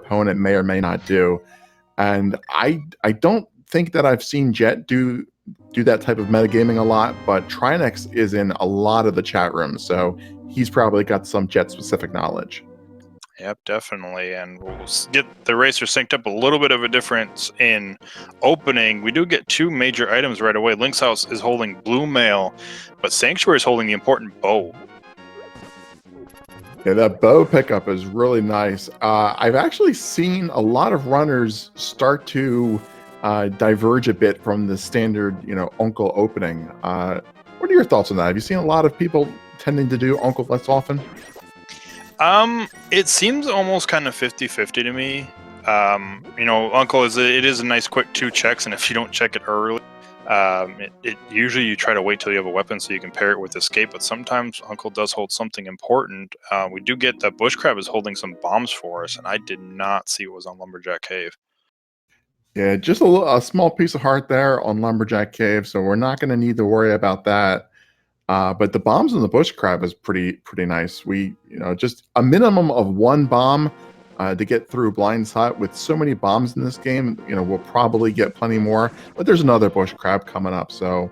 opponent may or may not do. And I don't think that I've seen Jet do that type of metagaming a lot, but Trinexx is in a lot of the chat rooms, so he's probably got some Jet-specific knowledge. Yep, definitely, and we'll get the racer synced up. A little bit of a difference in opening. We do get two major items right away. Link's House is holding Blue Mail, but Sanctuary is holding the important bow. Yeah, that bow pickup is really nice. I've actually seen a lot of runners start to diverge a bit from the standard, Uncle opening. What are your thoughts on that? Have you seen a lot of people tending to do Uncle less often? It seems almost kind of 50-50 to me. Uncle it is a nice quick 2 checks, and if you don't check it early, usually you try to wait till you have a weapon so you can pair it with escape, but sometimes Uncle does hold something important. We do get that Bush Crab is holding some bombs for us, and I did not see what was on Lumberjack Cave. Yeah, just a small piece of heart there on Lumberjack Cave, so we're not going to need to worry about that. But the bombs on the Bush Crab is pretty nice. We, just a minimum of 1 bomb to get through Blind's Hut. With so many bombs in this game, we'll probably get plenty more. But there's another Bush Crab coming up, so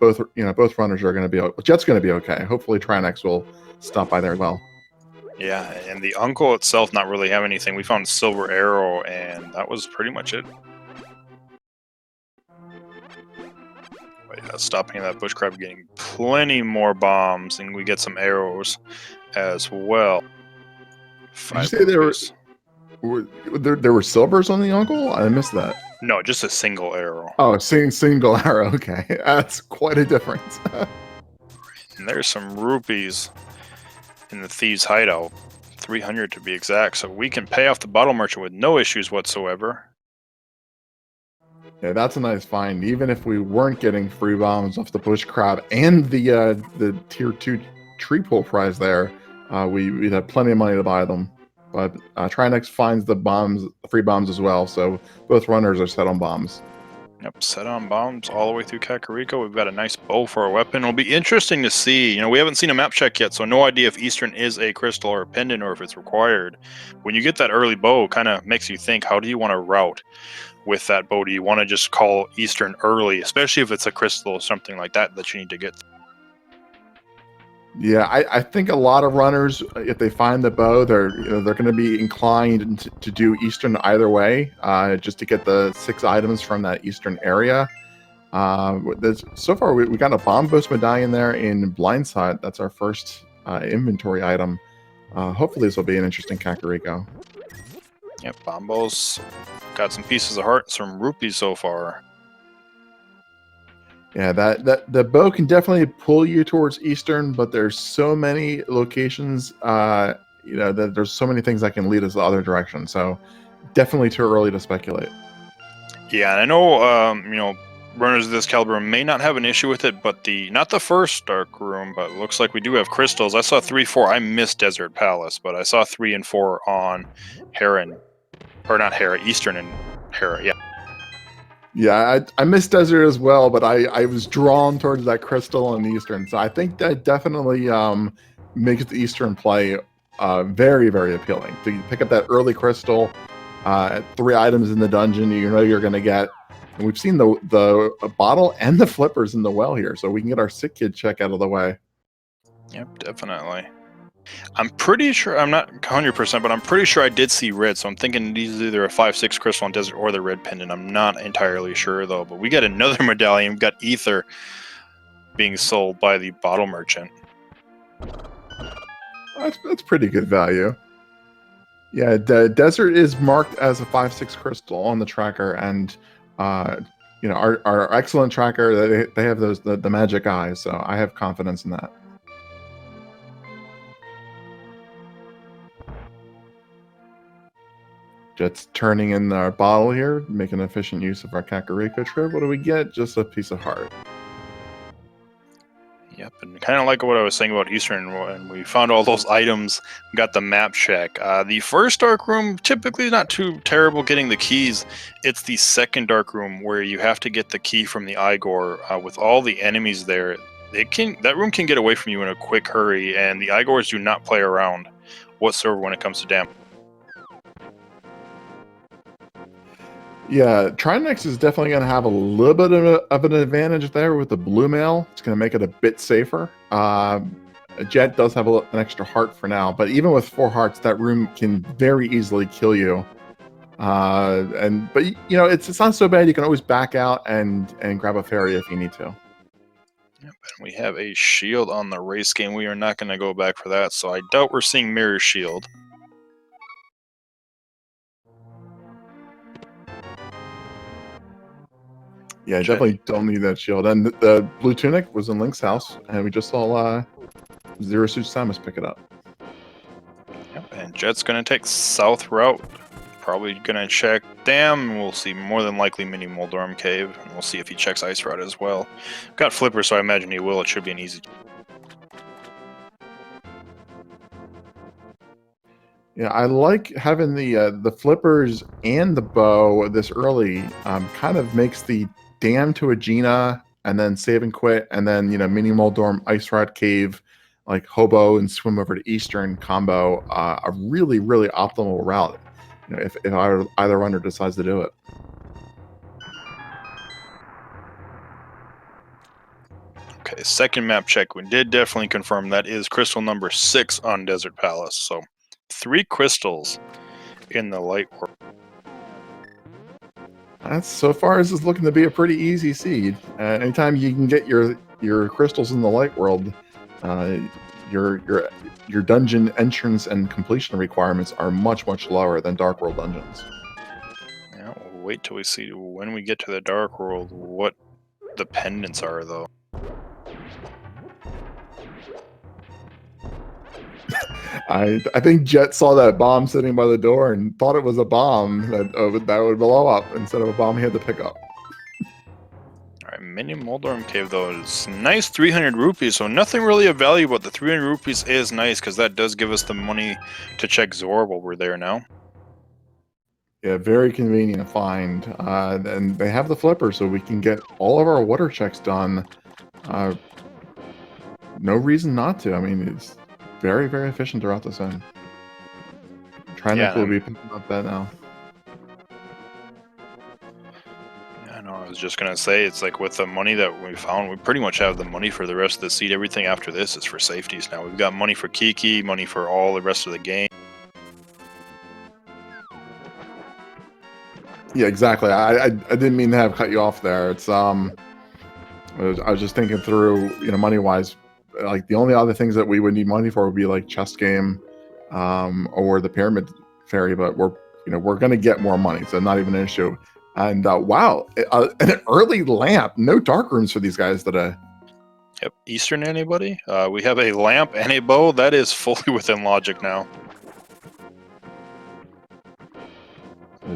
both runners are going to be. Jet's going to be okay. Hopefully, Trinexx will stop by there as well. Yeah, and the Uncle itself not really have anything. We found Silver Arrow, and that was pretty much it. Stopping that Bush Crab, getting plenty more bombs, and we get some arrows as well. Did you say there were silvers on the Uncle? I missed that. No, just a single arrow. Oh, single arrow. Okay, that's quite a difference. And there's some rupees in the Thieves' hideout, 300 to be exact, so we can pay off the bottle merchant with no issues whatsoever. Yeah, that's a nice find. Even if we weren't getting free bombs off the Bush Crab and the tier 2 tree pull prize there, we'd have plenty of money to buy them. But Trinexx finds the free bombs as well, so both runners are set on bombs. Yep, set on bombs all the way through Kakariko. We've got a nice bow for a weapon. It'll be interesting to see. We haven't seen a map check yet, so no idea if Eastern is a crystal or a pendant or if it's required. When you get that early bow, it kind of makes you think, how do you want to route with that bow? Do you want to just call Eastern early, especially if it's a crystal or something like that you need to get? Yeah, I think a lot of runners, if they find the bow, they're going to be inclined to do Eastern either way, just to get the 6 items from that Eastern area. So far, we got a bomb boost medallion there in Blind's Hut. That's our first inventory item. Hopefully, this will be an interesting Kakariko. Yep, bombos. Got some pieces of heart, some rupees so far. Yeah, that the bow can definitely pull you towards Eastern, but there's so many locations, that there's so many things that can lead us the other direction. So definitely too early to speculate. Yeah, and I know, runners of this caliber may not have an issue with it, but not the first dark room, but it looks like we do have crystals. I saw 3, 4. I missed Desert Palace, but I saw 3 and 4 on Hera, or not Hera, Eastern and Hera. Yeah. Yeah, I missed Desert as well, but I was drawn towards that crystal in Eastern. So I think that definitely makes the Eastern play very, very appealing. To pick up that early crystal, 3 items in the dungeon, you're going to get. And we've seen the bottle and the flippers in the well here, so we can get our sick kid check out of the way. Yep, definitely. I'm pretty sure, I'm not 100%, but I'm pretty sure I did see red, so I'm thinking these is either a 5-6 crystal on Desert or the red pendant. I'm not entirely sure, though, but we got another medallion. We've got Ether being sold by the bottle merchant. That's pretty good value. Yeah, the Desert is marked as a 5-6 crystal on the tracker, and our excellent tracker, they have the magic eyes, so I have confidence in that. Jet's turning in our bottle here, making efficient use of our Kakariko trip. What do we get? Just a piece of heart. Yep, and kind of like what I was saying about Eastern, when we found all those items, we got the map check. The first dark room, typically not too terrible getting the keys. It's the second dark room where you have to get the key from the Igor. With all the enemies there, that room can get away from you in a quick hurry, and the Igors do not play around whatsoever when it comes to damage. Yeah, Trinexx is definitely going to have a little bit of an advantage there with the blue mail. It's going to make it a bit safer. Jet does have an extra heart for now, but even with 4 hearts, that room can very easily kill you. But you know, it's not so bad. You can always back out and grab a fairy if you need to. Yep, and we have a shield on the race game. We are not going to go back for that, so I doubt we're seeing Mire shield. Yeah, definitely don't need that shield. And the blue tunic was in Link's house, and we just saw Zero Suit Samus pick it up. Yep, and Jet's going to take south route. Probably going to check Dam. We'll see more than likely Mini Moldorm Cave. And we'll see if he checks Ice Route as well. Got Flipper, so I imagine he will. It should be an easy. Yeah, I like having the flippers and the bow this early. Kind of makes the Dam to Aegina and then save and quit, and then Mini Moldorm Ice Route Cave, like Hobo and swim over to Eastern combo, a really optimal route. If either runner decides to do it. Okay, second map check. We did definitely confirm that is crystal number 6 on Desert Palace. So 3 crystals in the light world. That's so far as is looking to be a pretty easy seed. Anytime you can get your crystals in the light world, your dungeon entrance and completion requirements are much lower than Dark World dungeons. Yeah, we'll wait till we see when we get to the Dark World what the pendants are, though. I think Jet saw that bomb sitting by the door and thought it was a bomb that would blow up instead of a bomb he had to pick up. Alright, Mini Moldorm Cave, though, is nice 300 rupees, so nothing really of value, but the 300 rupees is nice because that does give us the money to check Zor while we're there now. Yeah, very convenient find. And they have the flipper, so we can get all of our water checks done. No reason not to. I mean, it's very efficient throughout the zone. Trinexx will be picking up that now. I know, I was just going to say, it's like with the money that we found, we pretty much have the money for the rest of the seed. Everything after this is for safeties now. We've got money for Kiki, money for all the rest of the game. Yeah, exactly. I didn't mean to have cut you off there. It's I was just thinking through, money wise, like the only other things that we would need money for would be like chess game, or the pyramid fairy. But we're gonna get more money, so not even an issue. And wow, an early lamp. No dark rooms for these guys today. Yep, Eastern anybody? We have a lamp and a bow. That is fully within logic now.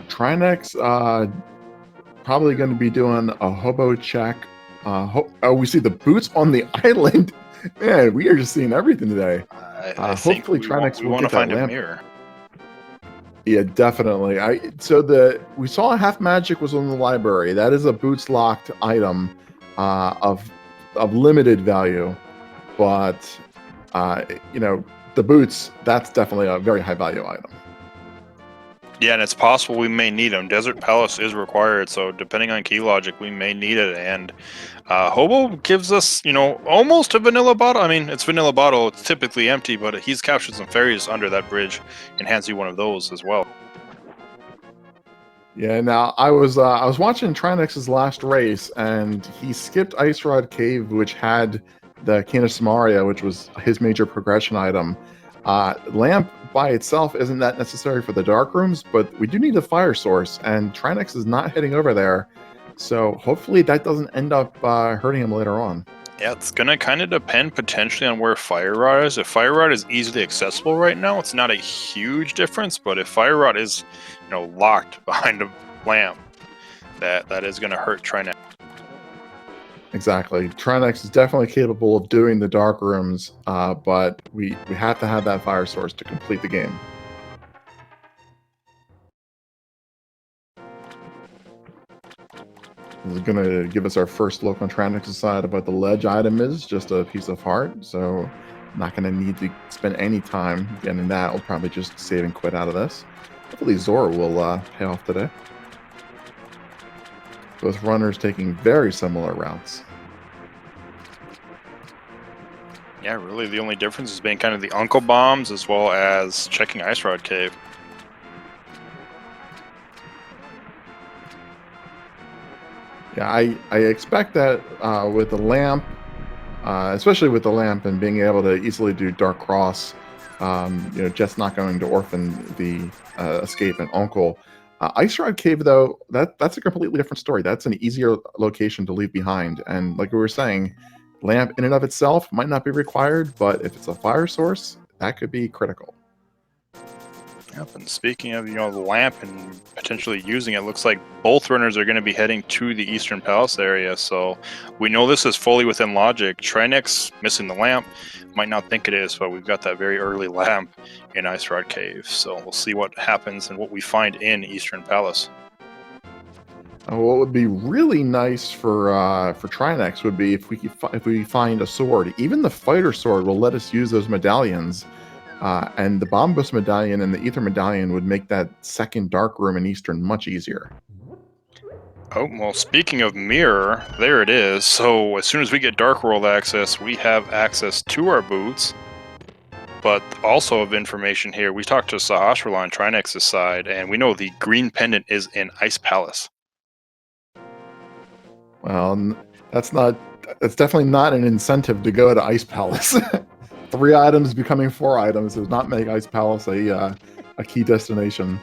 Trinexx probably going to be doing a hobo check. We see the boots on the island. Man, we are just seeing everything today. Hopefully Trinexx will get that lamp. Mirror. Yeah, definitely. We saw a half magic was on the library. That is a boots locked item of limited value, but the boots, that's definitely a very high value item. Yeah, and it's possible we may need them. Desert Palace is required, so depending on key logic, we may need it. And Hobo gives us, almost a vanilla bottle. I mean, it's vanilla bottle. It's typically empty, but he's captured some fairies under that bridge and hands you one of those as well. Yeah, now I was watching Trinexx's last race, and he skipped Ice Rod Cave, which had the Cane of Samaria, which was his major progression item. Lamp by itself isn't that necessary for the dark rooms, but we do need a fire source, and Trinexx is not heading over there, so hopefully that doesn't end up hurting him later on. Yeah, it's gonna kind of depend potentially on where Fire Rod is. If Fire Rod is easily accessible right now, it's not a huge difference, but if Fire Rod is, locked behind a lamp, that is gonna hurt Trinexx. Exactly. Trinexx is definitely capable of doing the dark rooms, but we have to have that fire source to complete the game. This is going to give us our first look on Trinexx's side of what the ledge item is, just a piece of heart, so not going to need to spend any time getting that. We'll probably just save and quit out of this. Hopefully Zora will pay off today. Both runners taking very similar routes. Yeah, really, the only difference has been kind of the Uncle Bombs as well as checking Ice Rod Cave. Yeah, I expect that with the lamp, especially with the lamp and being able to easily do Dark Cross, Jet's not going to orphan the escape and Uncle. Ice Rod Cave, though, that's a completely different story. That's an easier location to leave behind. And like we were saying, lamp in and of itself might not be required, but if it's a fire source, that could be critical. Yep, and speaking of, the lamp and potentially using it, looks like both runners are going to be heading to the Eastern Palace area, so we know this is fully within logic. Trinexx missing the lamp, might not think it is, but we've got that very early lamp in Ice Rod Cave, so we'll see what happens and what we find in Eastern Palace. What would be really nice for Trinexx would be if we find a sword. Even the fighter sword will let us use those medallions. And the Bombus medallion and the Ether medallion would make that second dark room in Eastern much easier. Oh, well, speaking of Mire, there it is. So as soon as we get Dark World access, we have access to our boots. But also of information here, we talked to Sahasrahla on Trinexx's side, and we know the green pendant is in Ice Palace. Well, that's definitely not an incentive to go to Ice Palace. 3 items becoming 4 items does not make Ice Palace a key destination.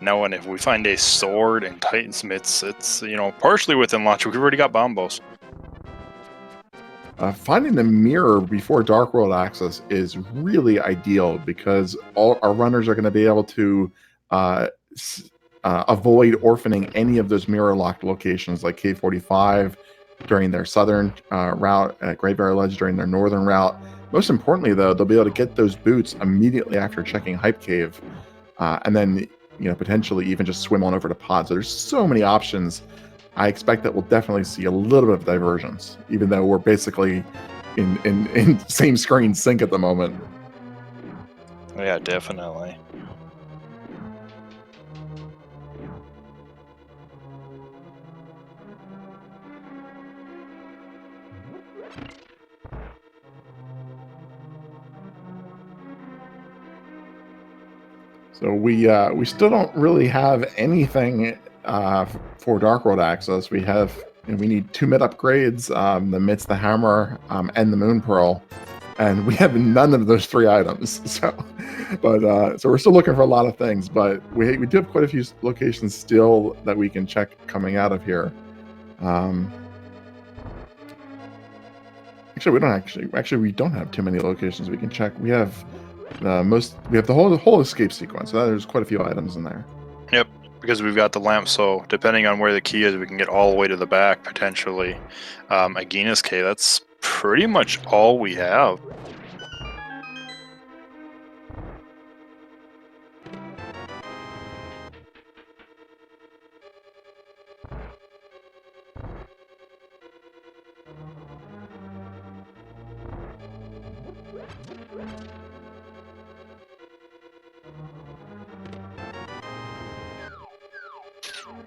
No, and if we find a sword in Titansmiths, it's, partially within logic. We've already got Bombos. Finding the Mire before Dark World access is really ideal because all our runners are going to be able to avoid orphaning any of those Mire locked locations like K45 during their southern route, at Great Barrier Ledge during their northern route. Most importantly, though, they'll be able to get those boots immediately after checking Hype Cave, and then potentially even just swim on over to Pod. So there's so many options. I expect that we'll definitely see a little bit of divergence, even though we're basically in same screen sync at the moment. Yeah, definitely. So we still don't really have anything for Dark World access. We need 2 mid upgrades, the Mitz, the Hammer, and the Moon Pearl, and we have none of those 3 items. So we're still looking for a lot of things, but we do have quite a few locations still that we can check coming out of here. Actually, we don't have too many locations we can check. We have the whole escape sequence, so there's quite a few items in there. Yep, because we've got the lamp, so depending on where the key is, we can get all the way to the back, potentially. Agina's K, that's pretty much all we have.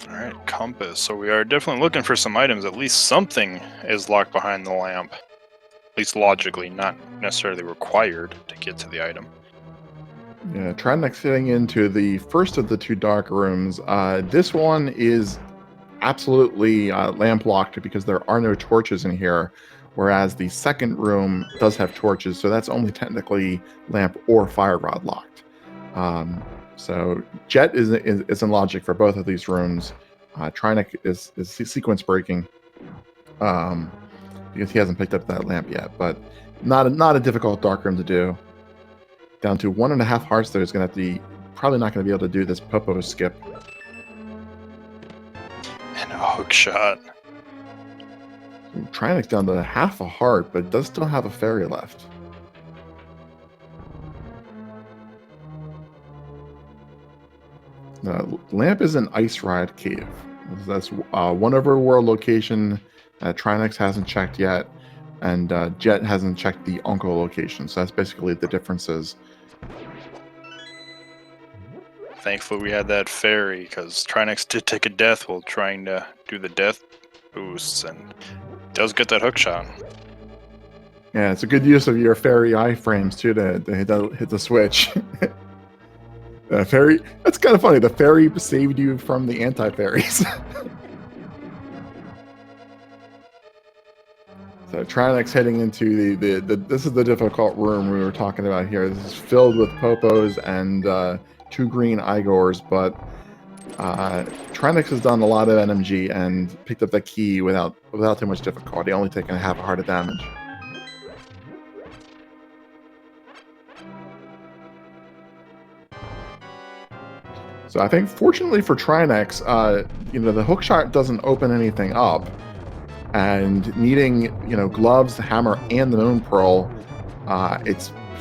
Alright, compass. So we are definitely looking for some items. At least something is locked behind the lamp. At least logically, not necessarily required to get to the item. Yeah, Trinexx getting into the first of the 2 dark rooms. This one is absolutely lamp locked because there are no torches in here, whereas the second room does have torches, so that's only technically lamp or fire rod locked. So Jet is in logic for both of these rooms. Trinexx is sequence breaking because he hasn't picked up that lamp yet, but not a difficult dark room to do. Down to 1.5 hearts, there's going to have to be probably not going to be able to do this Popo skip. And a hook shot. Trinexx down to 1/2 heart, but does still have a fairy left. Lamp is an Ice Ride Cave. That's one overworld location that Trinexx hasn't checked yet, and Jet hasn't checked the Uncle location. So that's basically the differences. Thankfully, we had that fairy, because Trinexx did take a death while trying to do the death boosts, and does get that hook shot. Yeah, it's a good use of your fairy iframes too to hit the switch. Fairy, that's kind of funny. The fairy saved you from the anti-fairies. So Trinexx heading into the this is the difficult room we were talking about here. This is filled with popos and 2 green Igors, but Trinexx has done a lot of NMG and picked up that key without too much difficulty, only taking half a heart of damage. So I think, fortunately for Trinexx, the hook shot doesn't open anything up, and needing gloves, the hammer, and the moon pearl,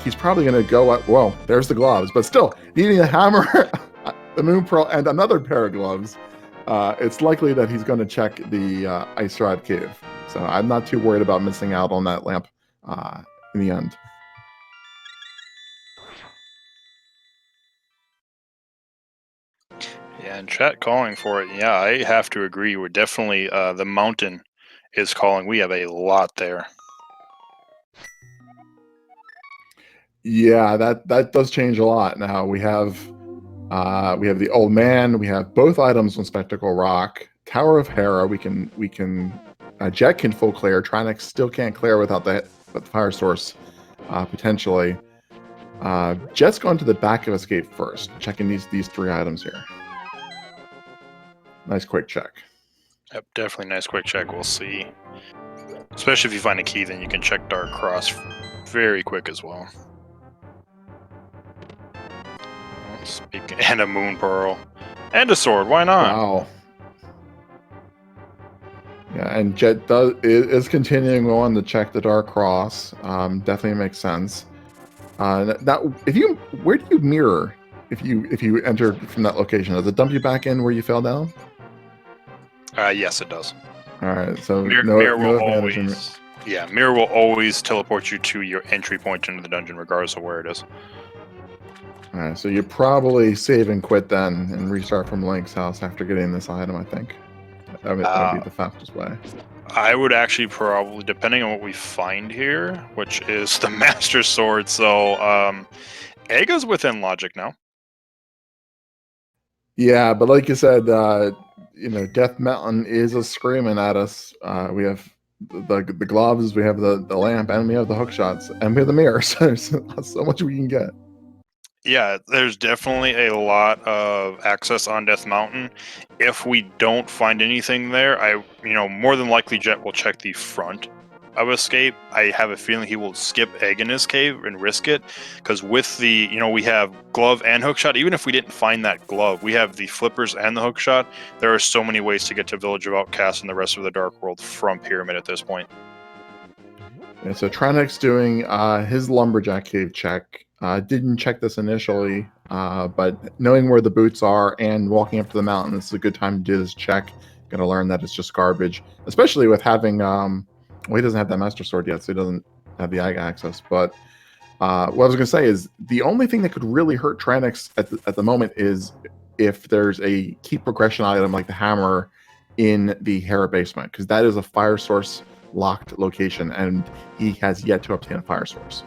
he's probably going to go up. Well, there's the gloves, but still needing a hammer, the moon pearl, and another pair of gloves. It's likely that he's going to check the Ice Rod Cave. So I'm not too worried about missing out on that lamp in the end. Yeah, and chat calling for it. Yeah, I have to agree. We're definitely the mountain is calling. We have a lot there. Yeah, that does change a lot. Now we have the old man. We have both items on Spectacle Rock. Tower of Hera. We can Jet can full clear. Trinexx still can't clear without the fire source potentially. Jet's going to the back of escape first, checking these 3 items here. Nice quick check. Yep, definitely nice quick check. We'll see. Especially if you find a key, then you can check Dark Cross very quick as well. And a moon pearl. And a sword, why not? Wow. Yeah, and Jet is continuing on to check the Dark Cross. Definitely makes sense. Now, where do you mirror if you enter from that location? Does it dump you back in where you fell down? Yes, it does. All right, so Mire will always teleport you to your entry point into the dungeon, regardless of where it is. All right, so you probably save and quit then and restart from Link's house after getting this item, I think. That would be the fastest way. I would actually probably, depending on what we find here, which is the Master Sword, so Ega's within logic now. Yeah, but like you said, Death Mountain is screaming at us. We have the gloves, we have the lamp, and we have the hook shots, and we have the mirror. So there's so much we can get. Yeah, there's definitely a lot of access on Death Mountain. If we don't find anything there, more than likely Jet will check the front of escape. I have a feeling he will skip Egg in his cave and risk it, because with the, we have glove and hookshot. Even if we didn't find that glove, we have the flippers and the hookshot. There are so many ways to get to Village of Outcasts and the rest of the Dark World from Pyramid at this point. Yeah, so Trinexx doing his Lumberjack Cave check. Didn't check this initially, but knowing where the boots are and walking up to the mountain, this is a good time to do this check. Gonna learn that it's just garbage, especially with having he doesn't have that Master Sword yet, so he doesn't have the Eiga access. But what I was gonna say is the only thing that could really hurt Trinexx at the moment is if there's a key progression item like the hammer in the Hera basement, because that is a fire source locked location, and he has yet to obtain a fire source.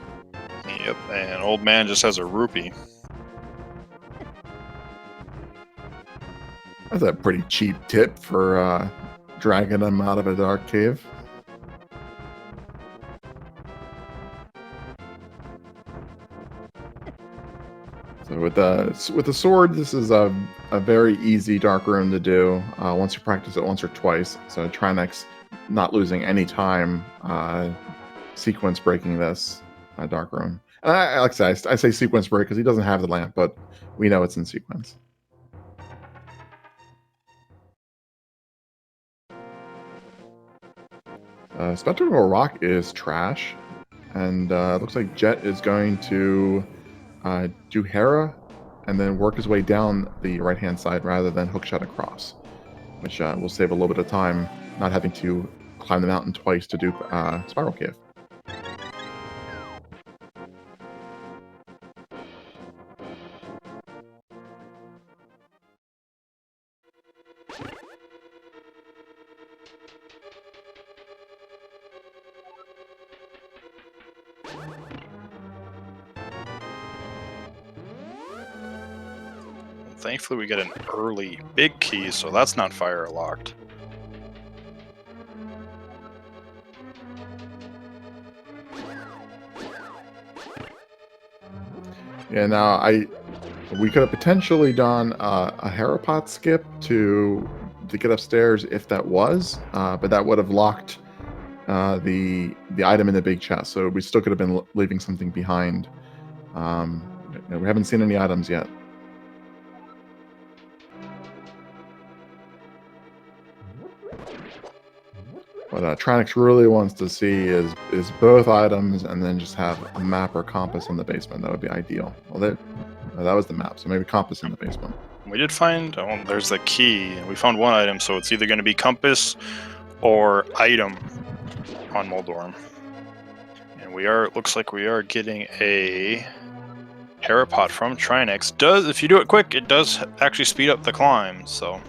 Yep, and old man just has a rupee. That's a pretty cheap tip for dragging him out of a dark cave. So with the sword, this is a very easy dark room to do once you practice it once or twice. So Trinexx not losing any time sequence breaking this dark room. And like I say sequence break because he doesn't have the lamp, but we know it's in sequence. Spectacle Rock is trash, and it looks like Jet is going to do Hera and then work his way down the right-hand side rather than hookshot across, which will save a little bit of time not having to climb the mountain twice to do Spiral Cave. Thankfully, we get an early big key, so that's not fire locked. Yeah, now we could have potentially done a Hera pot skip to get upstairs if that was, but that would have locked the item in the big chest. So we still could have been leaving something behind. We haven't seen any items yet. What Trinexx really wants to see is both items, and then just have a map or compass in the basement. That would be ideal. Well, that was the map, so maybe compass in the basement. We did find, there's the key. We found one item, so it's either going to be compass or item on Moldorm. And looks like we are getting a Hera pot from Trinexx. If you do it quick, it does actually speed up the climb, so.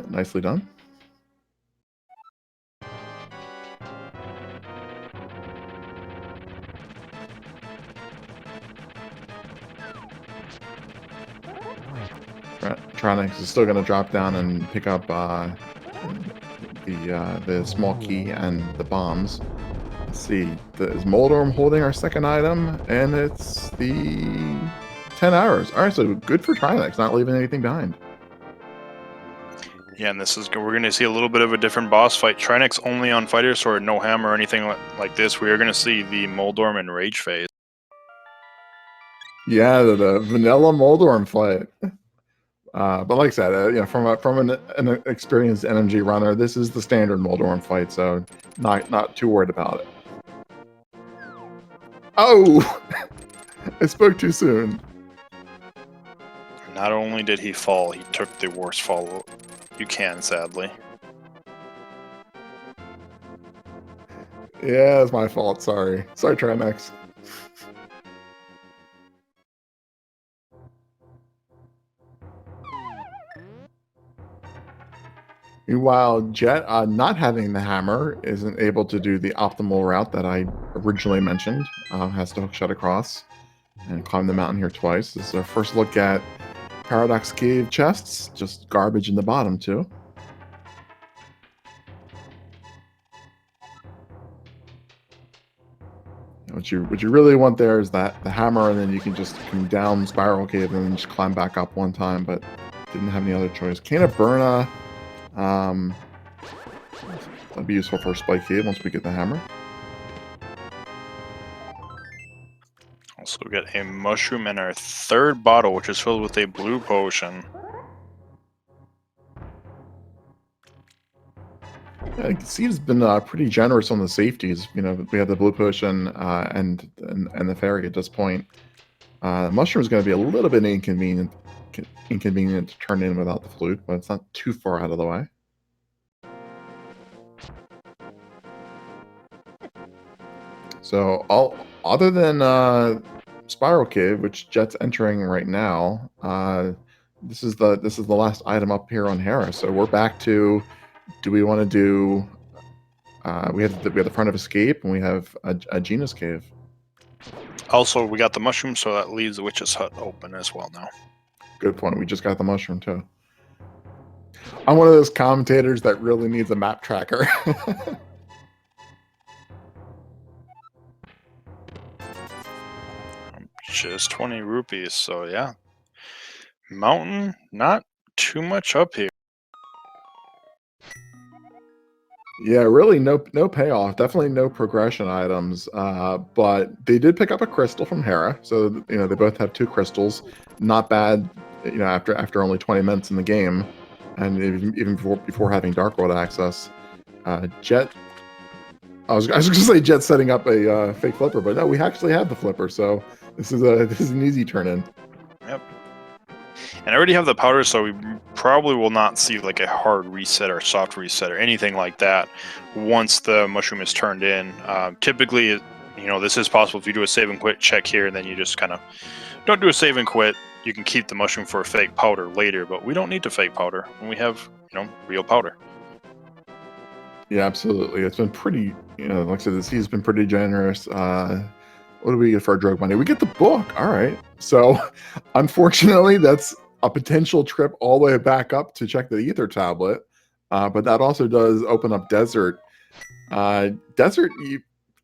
Nicely done. Trinexx is still going to drop down and pick up the small key and the bombs. Let's see. Is Moldorm holding our second item? And it's the 10 hours. All right, so good for Trinexx, not leaving anything behind. Yeah, and we're going to see a little bit of a different boss fight. Trinexx only on Fighter Sword, no hammer or anything like this. We are going to see the Moldorm and Rage phase. Yeah, the vanilla Moldorm fight. But like I said, from an experienced NMG runner, this is the standard Moldorm fight, so not too worried about it. Oh, I spoke too soon. Not only did he fall, he took the worst fall you can, sadly. Yeah, it's my fault. Sorry, Trinexx. Meanwhile, Jet, not having the hammer, isn't able to do the optimal route that I originally mentioned. Has to hookshot across and climb the mountain here twice. This is our first look at Paradox Cave chests. Just garbage in the bottom, too. What you really want there is the hammer, and then you can just come down Spiral Cave and then just climb back up one time, but didn't have any other choice. Cana Burna. That'd be useful for a Spike Cave once we get the hammer. Also, we get a mushroom in our third bottle, which is filled with a blue potion. Yeah, Steve's been pretty generous on the safeties. We have the blue potion and the fairy at this point. Mushroom is going to be a little bit inconvenient to turn in without the flute, but it's not too far out of the way. So other than Spiral Cave, which Jet's entering right now, this is the last item up here on Hera. So we're back to, do we want to do? We have the front of Escape, and we have a Gina's Cave. Also, we got the mushroom, so that leaves the Witch's Hut open as well now. Good point. We just got the mushroom too. I'm one of those commentators that really needs a map tracker. Just 20 rupees, so yeah. Mountain, not too much up here. Yeah, really no payoff. Definitely no progression items. But they did pick up a crystal from Hera, so they both have 2 crystals. Not bad. After only 20 minutes in the game, and even before having Dark World access. Jet. I was going to say Jet setting up a fake flipper, but no, we actually have the flipper, so this is an easy turn in. Yep. And I already have the powder, so we probably will not see like a hard reset or soft reset or anything like that once the mushroom is turned in. Typically, this is possible if you do a save and quit check here, and then you just kind of don't do a save and quit. You can keep the mushroom for a fake powder later, but we don't need to fake powder when we have, real powder. Yeah, absolutely. It's been pretty, like I said, this season's been pretty generous. What do we get for our drug money? We get the book. All right. So, unfortunately, that's a potential trip all the way back up to check the ether tablet. But that also does open up desert. Desert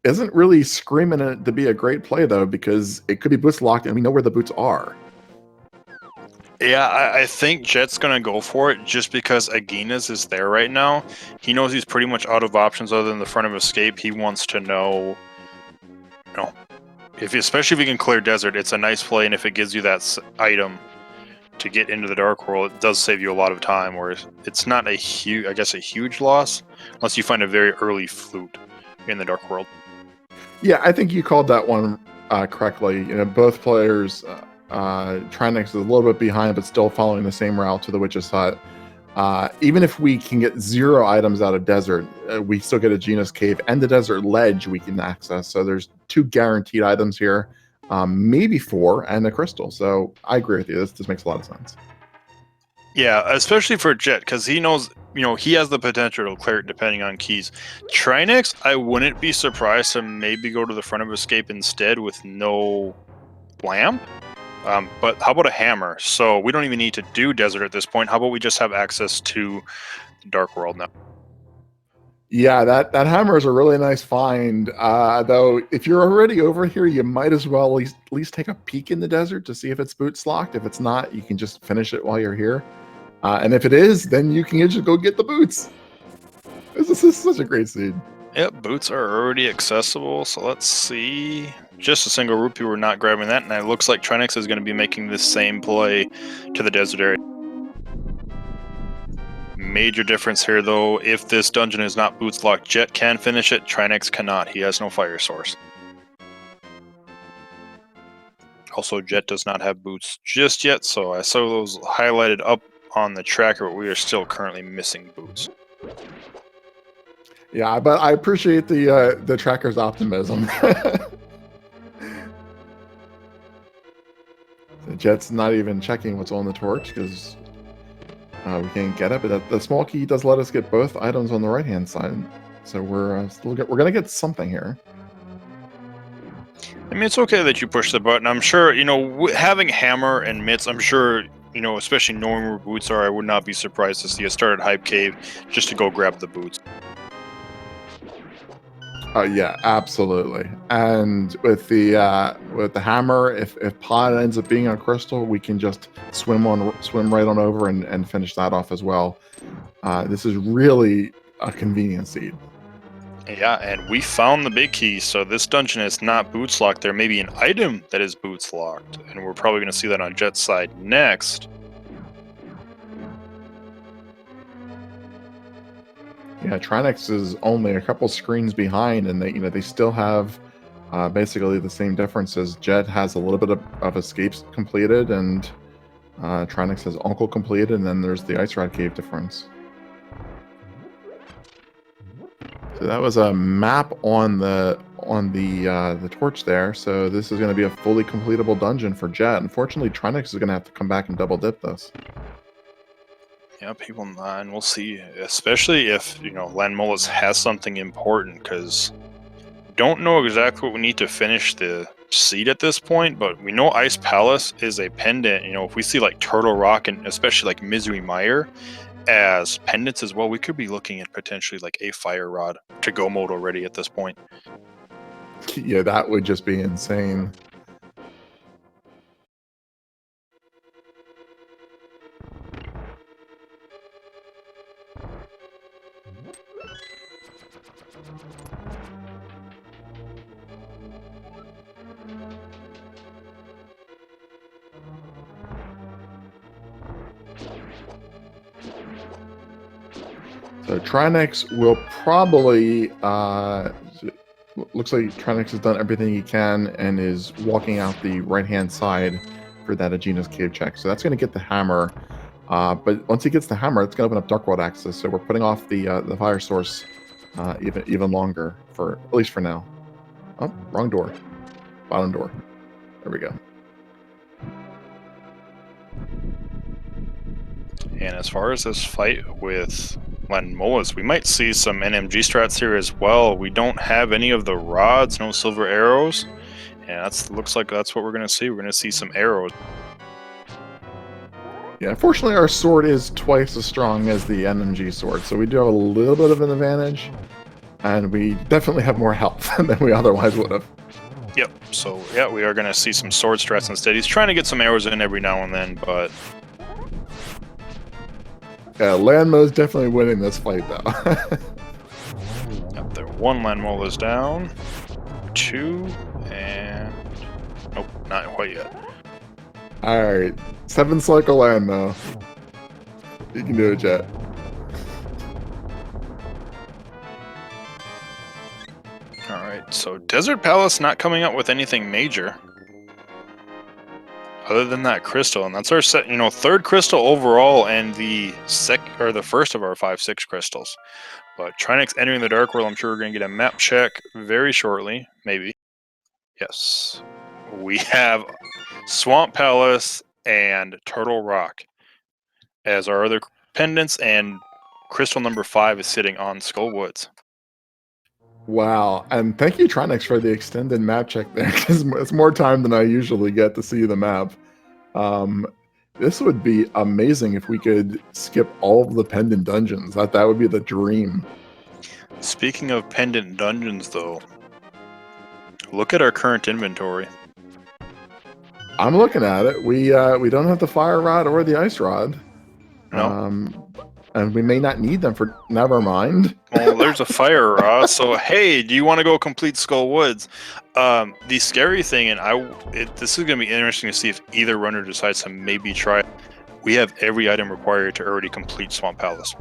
isn't really screaming it to be a great play though, because it could be boots locked, and we know where the boots are. Yeah, I think Jet's gonna go for it just because Aguinas is there right now. He knows he's pretty much out of options other than the front of escape. He wants to know, especially if he can clear desert, it's a nice play, and if it gives you that item to get into the Dark World, it does save you a lot of time. Whereas it's not a huge loss unless you find a very early flute in the Dark World. Yeah, I think you called that one correctly. Both players. Trinexx is a little bit behind, but still following the same route to the Witch's Hut. Even if we can get 0 items out of desert, we still get a Genus Cave and the desert ledge we can access. So there's 2 guaranteed items here, maybe 4, and a crystal. So I agree with you. This makes a lot of sense. Yeah, especially for Jet, because he knows, he has the potential to clear it depending on keys. Trinexx, I wouldn't be surprised to maybe go to the front of escape instead with no lamp. But how about a hammer? So we don't even need to do desert at this point. How about we just have access to the Dark World now? Yeah, that hammer is a really nice find. Though, if you're already over here, you might as well at least take a peek in the desert to see if it's boots locked. If it's not, you can just finish it while you're here. And if it is, then you can just go get the boots. This is such a great scene. Yep, boots are already accessible. So let's see. Just a single rupee, we're not grabbing that. And it looks like Trinexx is going to be making this same play to the desert area. Major difference here, though. If this dungeon is not boots locked, Jet can finish it. Trinexx cannot. He has no fire source. Also, Jet does not have boots just yet, so I saw those highlighted up on the tracker, but we are still currently missing boots. Yeah, but I appreciate the tracker's optimism. The Jet's not even checking what's on the torch because we can't get it. But the small key does let us get both items on the right-hand side, so we're gonna get something here. I mean, it's okay that you push the button. I'm sure, having hammer and mitts, I'm sure, especially knowing where boots are, I would not be surprised to see us start at Hype Cave just to go grab the boots. Yeah, absolutely. And with the hammer, if pod ends up being on crystal, we can just swim right on over and finish that off as well. This is really a convenient seed. Yeah, and we found the big key, so this dungeon is not boots locked. There may be an item that is boots locked, and we're probably going to see that on Jet's side next. Yeah, Trinexx is only a couple screens behind, and they still have basically the same differences. Jet has a little bit of escapes completed, and Trinexx has Uncle completed, and then there's the Ice Rod Cave difference. So that was a map on the torch there. So this is going to be a fully completable dungeon for Jet. Unfortunately, Trinexx is going to have to come back and double dip this. Yeah, people, and we'll see. Especially if Landmolus has something important, because don't know exactly what we need to finish the seed at this point, but we know Ice Palace is a pendant. If we see like Turtle Rock and especially like Misery Mire as pendants as well, we could be looking at potentially like a Fire Rod to go mode already at this point. Yeah, that would just be insane. So Trinexx will probably, looks like Trinexx has done everything he can and is walking out the right-hand side for that Aegina's Cave check. So that's going to get the hammer. But once he gets the hammer, it's going to open up Dark World access. So we're putting off the fire source even longer, at least for now. Oh, wrong door. Bottom door. There we go. And as far as this fight with Landmolus, we might see some NMG strats here as well. We don't have any of the rods, no silver arrows, Yeah, looks like that's what we're gonna see. We're gonna see some arrows. Yeah, fortunately our sword is twice as strong as the NMG sword, so we do have a little bit of an advantage, and we definitely have more health than we otherwise would have. Yep. So yeah, we are gonna see some sword strats instead. He's trying to get some arrows in every now and then, but Yeah, Lanmo is definitely winning this fight though. up there. One landmole is down. Two, and nope, not quite yet. Alright, 7 cycle Lanmo. You can do it, Jet. Alright, so Desert Palace not coming up with anything major. Other than that crystal, and that's our third crystal overall, and the first of our 5-6 crystals. But Trinexx entering the Dark World, I'm sure we're going to get a map check very shortly, maybe. Yes. We have Swamp Palace and Turtle Rock as our other pendants, and crystal number 5 is sitting on Skull Woods. Wow, and thank you Trinexx for the extended map check there, because it's more time than I usually get to see the map. This would be amazing if we could skip all of the pendant dungeons. That would be the dream. Speaking of pendant dungeons, though, look at our current inventory. I'm looking at it. We don't have the fire rod or the ice rod. No. And we may not need them for. Never mind. Well, there's a fire rod. So hey, do you want to go complete Skull Woods? The scary thing, and this is going to be interesting to see if either runner decides to maybe try. We have every item required to already complete Swamp Palace.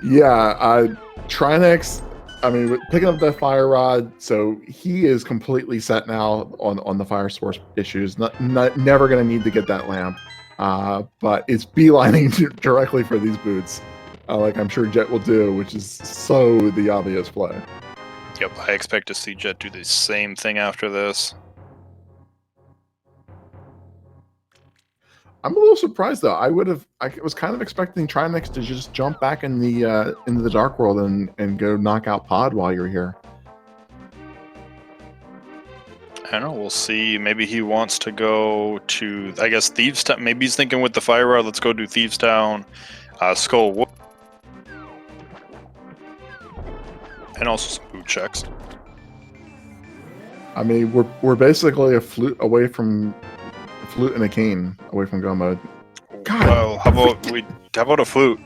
Yeah, Trinexx. I mean, picking up that fire rod, so he is completely set now on the fire source issues. Never going to need to get that lamp. But it's beelining directly for these boots, like I'm sure Jet will do, which is so the obvious play. Yep, I expect to see Jet do the same thing after this. I'm a little surprised though. I was kind of expecting Trinexx to just jump back in the into the Dark World and go knock out Pod while you're here. I don't know. We'll see. Maybe he wants to go to, I guess, Thieves Town. Maybe he's thinking with the fire rod, let's go do Thieves Town, Skull Wood, and also some boot checks. I mean, we're basically a flute away from a flute and a cane away from go mode. God, well, how about a flute?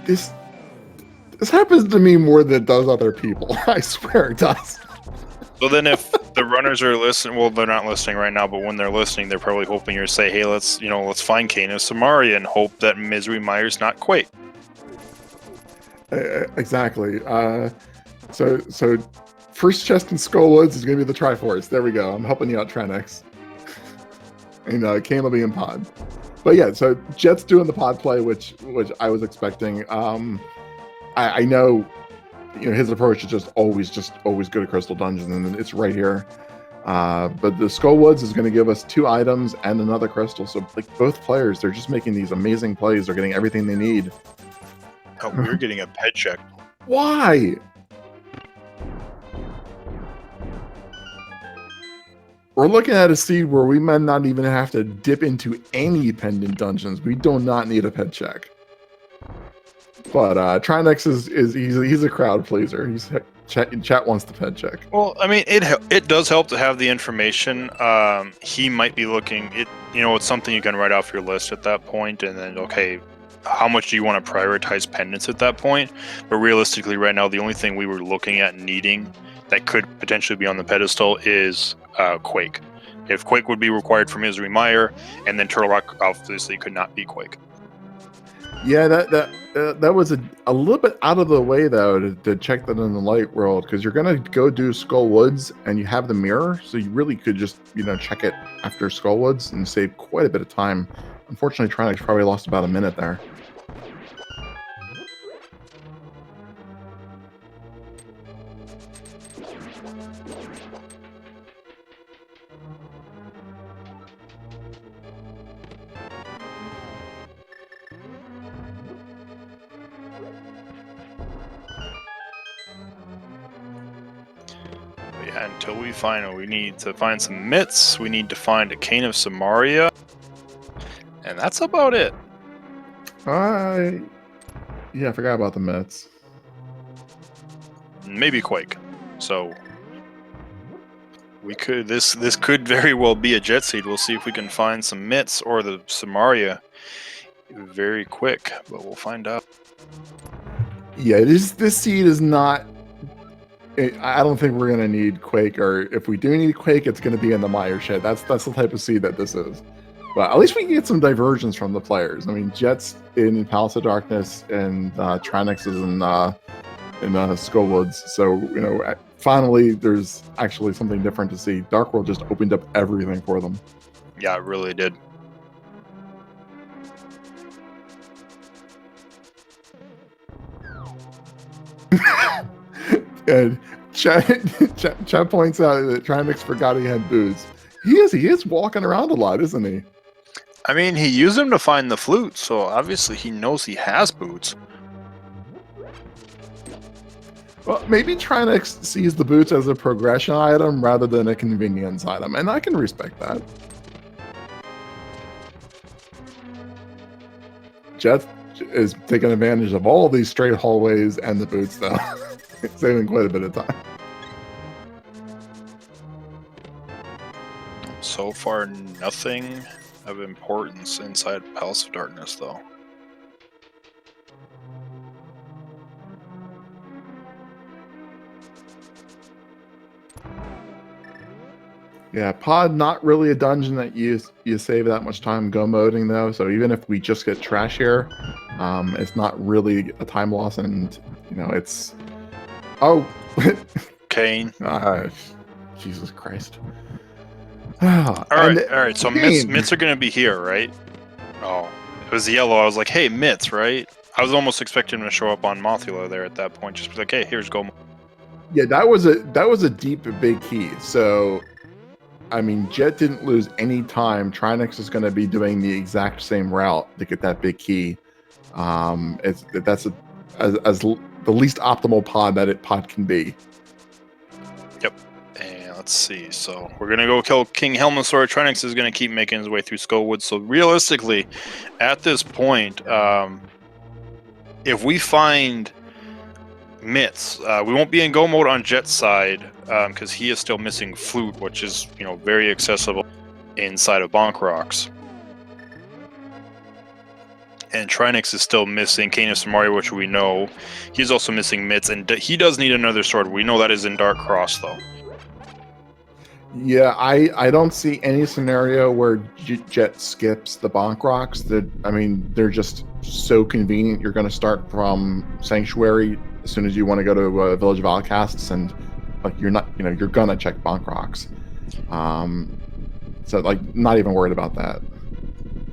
This happens to me more than it does other people. I swear it does. So then if the runners are listening, well, they're not listening right now, but when they're listening, they're probably hoping you're say, hey, let's find Canis Samari and hope that Misery Mire's not Quake. Exactly. So first chest in Skull Woods is going to be the Triforce. There we go. I'm helping you out, Trinexx. And Kane will be in pod. But yeah, so Jet's doing the pod play, which I was expecting. I know, his approach is just always good at Crystal Dungeons, and it's right here. But the Skull Woods is going to give us 2 items and another crystal. So like both players, they're just making these amazing plays. They're getting everything they need. Oh, we're getting a pet check. Why? We're looking at a seed where we might not even have to dip into any pendant dungeons. We do not need a pet check. But Trinexx he's a crowd pleaser. Chat wants the pet check. Well, I mean, it does help to have the information. He might be looking. It's something you can write off your list at that point, and then okay, how much do you want to prioritize pendants at that point? But realistically, right now, the only thing we were looking at needing that could potentially be on the pedestal is Quake. If Quake would be required for Misery Mire, and then Turtle Rock obviously could not be Quake. Yeah, that was a little bit out of the way though to check that in the light world, because you're gonna go do Skull Woods and you have the mirror, so you really could just check it after Skull Woods and save quite a bit of time. Unfortunately, Trinexx probably lost about a minute there. Yeah, until we find it, we need to find some myths. We need to find a Cane of Samaria. And that's about it. Yeah, I forgot about the Mets. Maybe Quake. So we could this could very well be a jet seed. We'll see if we can find some myths or the Samaria very quick, but we'll find out. Yeah, this seed is not. I don't think we're gonna need Quake, or if we do need Quake, it's gonna be in the Mire shed. That's the type of seed that this is. But at least we can get some diversions from the players. I mean, Jet's in Palace of Darkness, and Trinexx is in Skullwoods. So finally, there's actually something different to see. Dark World just opened up everything for them. Yeah, it really did. And Chad points out that Trinexx forgot he had boots. He is walking around a lot, isn't he? I mean, he used them to find the flute, so obviously he knows he has boots. Well, maybe Trinexx sees the boots as a progression item rather than a convenience item, and I can respect that. Jet is taking advantage of all these straight hallways and the boots, though. Saving quite a bit of time. So far, nothing of importance inside Palace of Darkness, though. Yeah, Pod, not really a dungeon that you save that much time go moding, though. So even if we just get trash here, it's not really a time loss, and it's Kane. Jesus Christ. All right. So myths are gonna be here, right? Oh, it was yellow. I was like, hey, myths, right? I was almost expecting him to show up on Mothula there at that point. Just be like, hey, here's Go. Yeah, that was a deep, big key. So, I mean, Jet didn't lose any time. Trinexx is going to be doing the exact same route to get that big key. That's as the least optimal pod can be. Yep. And let's see. So we're gonna go kill King Helmasaur. Trinexx is gonna keep making his way through Skullwood. So realistically, at this point, if we find myths, we won't be in go mode on Jet's side because he is still missing flute, which is very accessible inside of Bonk Rocks. And Trinexx is still missing Cane of Samaria, which we know. He's also missing myths, and he does need another sword. We know that is in Dark Cross, though. Yeah, I don't see any scenario where Jet skips the Bonk Rocks. They're just so convenient. You're going to start from Sanctuary as soon as you want to go to Village of Outcasts, and you're going to check Bonk Rocks. So not even worried about that.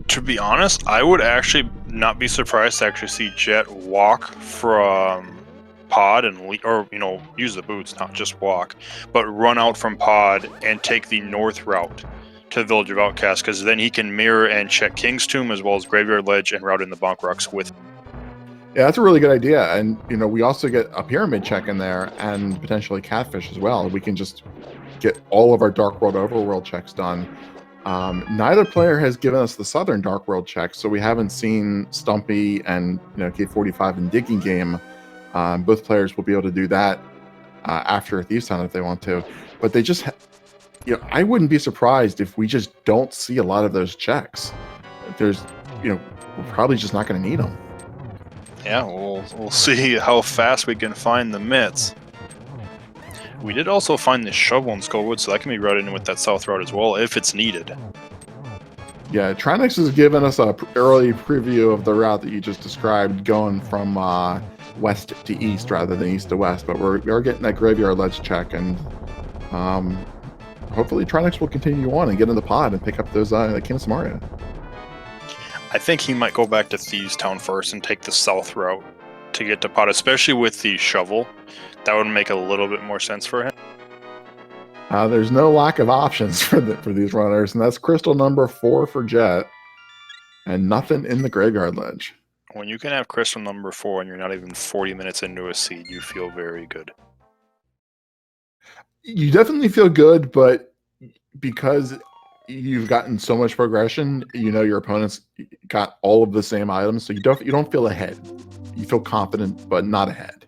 To be honest, I would actually not be surprised to actually see Jet walk from Pod and use the boots, not just walk, but run out from Pod and take the north route to the Village of Outcasts, because then he can mirror and check King's Tomb as well as Graveyard Ledge and route in the Bonk Rocks with. Yeah, that's a really good idea, and we also get a pyramid check in there and potentially Catfish as well. We can just get all of our Dark World Overworld checks done. Neither player has given us the Southern Dark World check, so we haven't seen Stumpy and K45 and Digging Game. Both players will be able to do that after Thieves Town if they want to, but they just I wouldn't be surprised if we just don't see a lot of those checks. We're probably just not going to need them. Yeah, we'll see how fast we can find the myths. We did also find this shovel in Skullwood, so that can be routed in with that south route as well, if it's needed. Yeah, Trinexx has given us an early preview of the route that you just described, going from west to east rather than east to west, but we are getting that Graveyard Ledge check, and hopefully Trinexx will continue on and get in the pod and pick up those King of Samaria. I think he might go back to Thieves Town first and take the south route to get to pod, especially with the shovel. That would make a little bit more sense for him. There's no lack of options for these runners, and that's crystal number 4 for Jet, and nothing in the Graveyard Ledge. When you can have crystal number 4 and you're not even 40 minutes into a seed, you feel very good. You definitely feel good, but because you've gotten so much progression, you know your opponent's got all of the same items, so you don't feel ahead. You feel confident, but not ahead.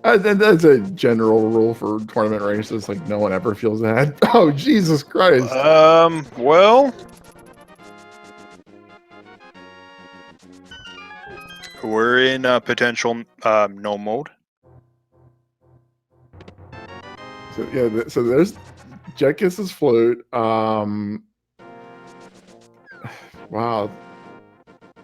That's a general rule for tournament races. Like no one ever feels ahead. Oh Jesus Christ! Well, we're in potential no mode. So yeah, so there's Jet gets his flute. Wow.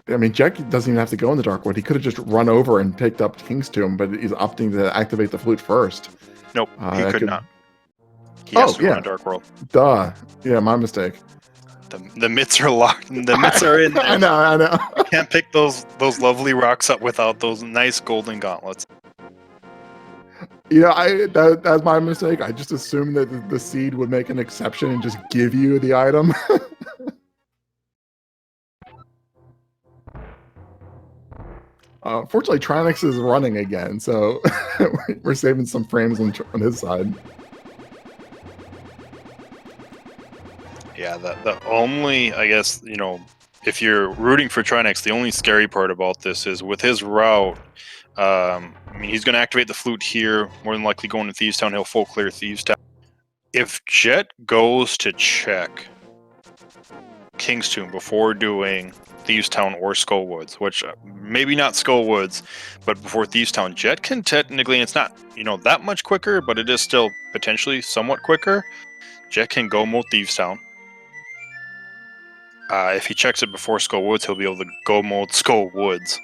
I mean, Jet doesn't even have to go in the Dark Wood. He could have just run over and picked up King's Tomb, but he's opting to activate the flute first. Nope, he could not. He Oh, has to go in a Dark World. Duh. Yeah, my mistake. The mitts are locked. The mitts are in there. I know. You can't pick those lovely rocks up without those nice golden gauntlets. Yeah, that's my mistake. I just assumed that the seed would make an exception and just give you the item. Fortunately, Trinexx is running again, so we're saving some frames on his side. Yeah, the only, I guess, if you're rooting for Trinexx, the only scary part about this is with his route, I mean, he's going to activate the flute here, more than likely going to Thieves Town, he'll full clear Thieves Town. If Jet goes to check King's Tomb before doing Thieves Town or Skull Woods, which maybe not Skull Woods, but before Thieves Town, Jet can technically, and it's not, that much quicker, but it is still potentially somewhat quicker. Jet can go mode Thieves Town. If he checks it before Skull Woods, he'll be able to go mode Skull Woods.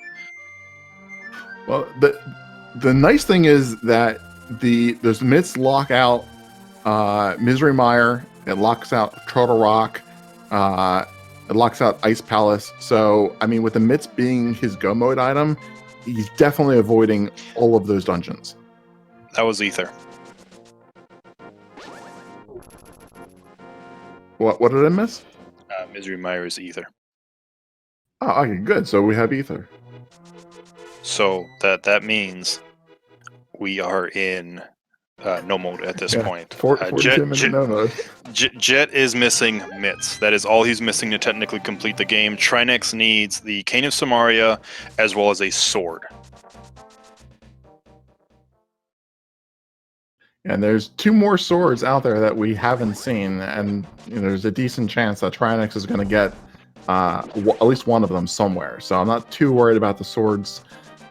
Well, the nice thing is that those myths lock out Misery Mire, it locks out Turtle Rock, it locks out Ice Palace. So, I mean, with the myths being his go mode item, he's definitely avoiding all of those dungeons. That was Ether. What did I miss? Misery Mire is Ether. Oh, okay, good. So we have Ether. So that means we are in no mode at this point. 42-minute no mode. Jet is missing mitts. That is all he's missing to technically complete the game. Trinexx needs the Cane of Samaria as well as a sword. And there's 2 more swords out there that we haven't seen, and there's a decent chance that Trinexx is going to get at least one of them somewhere. So I'm not too worried about the swords.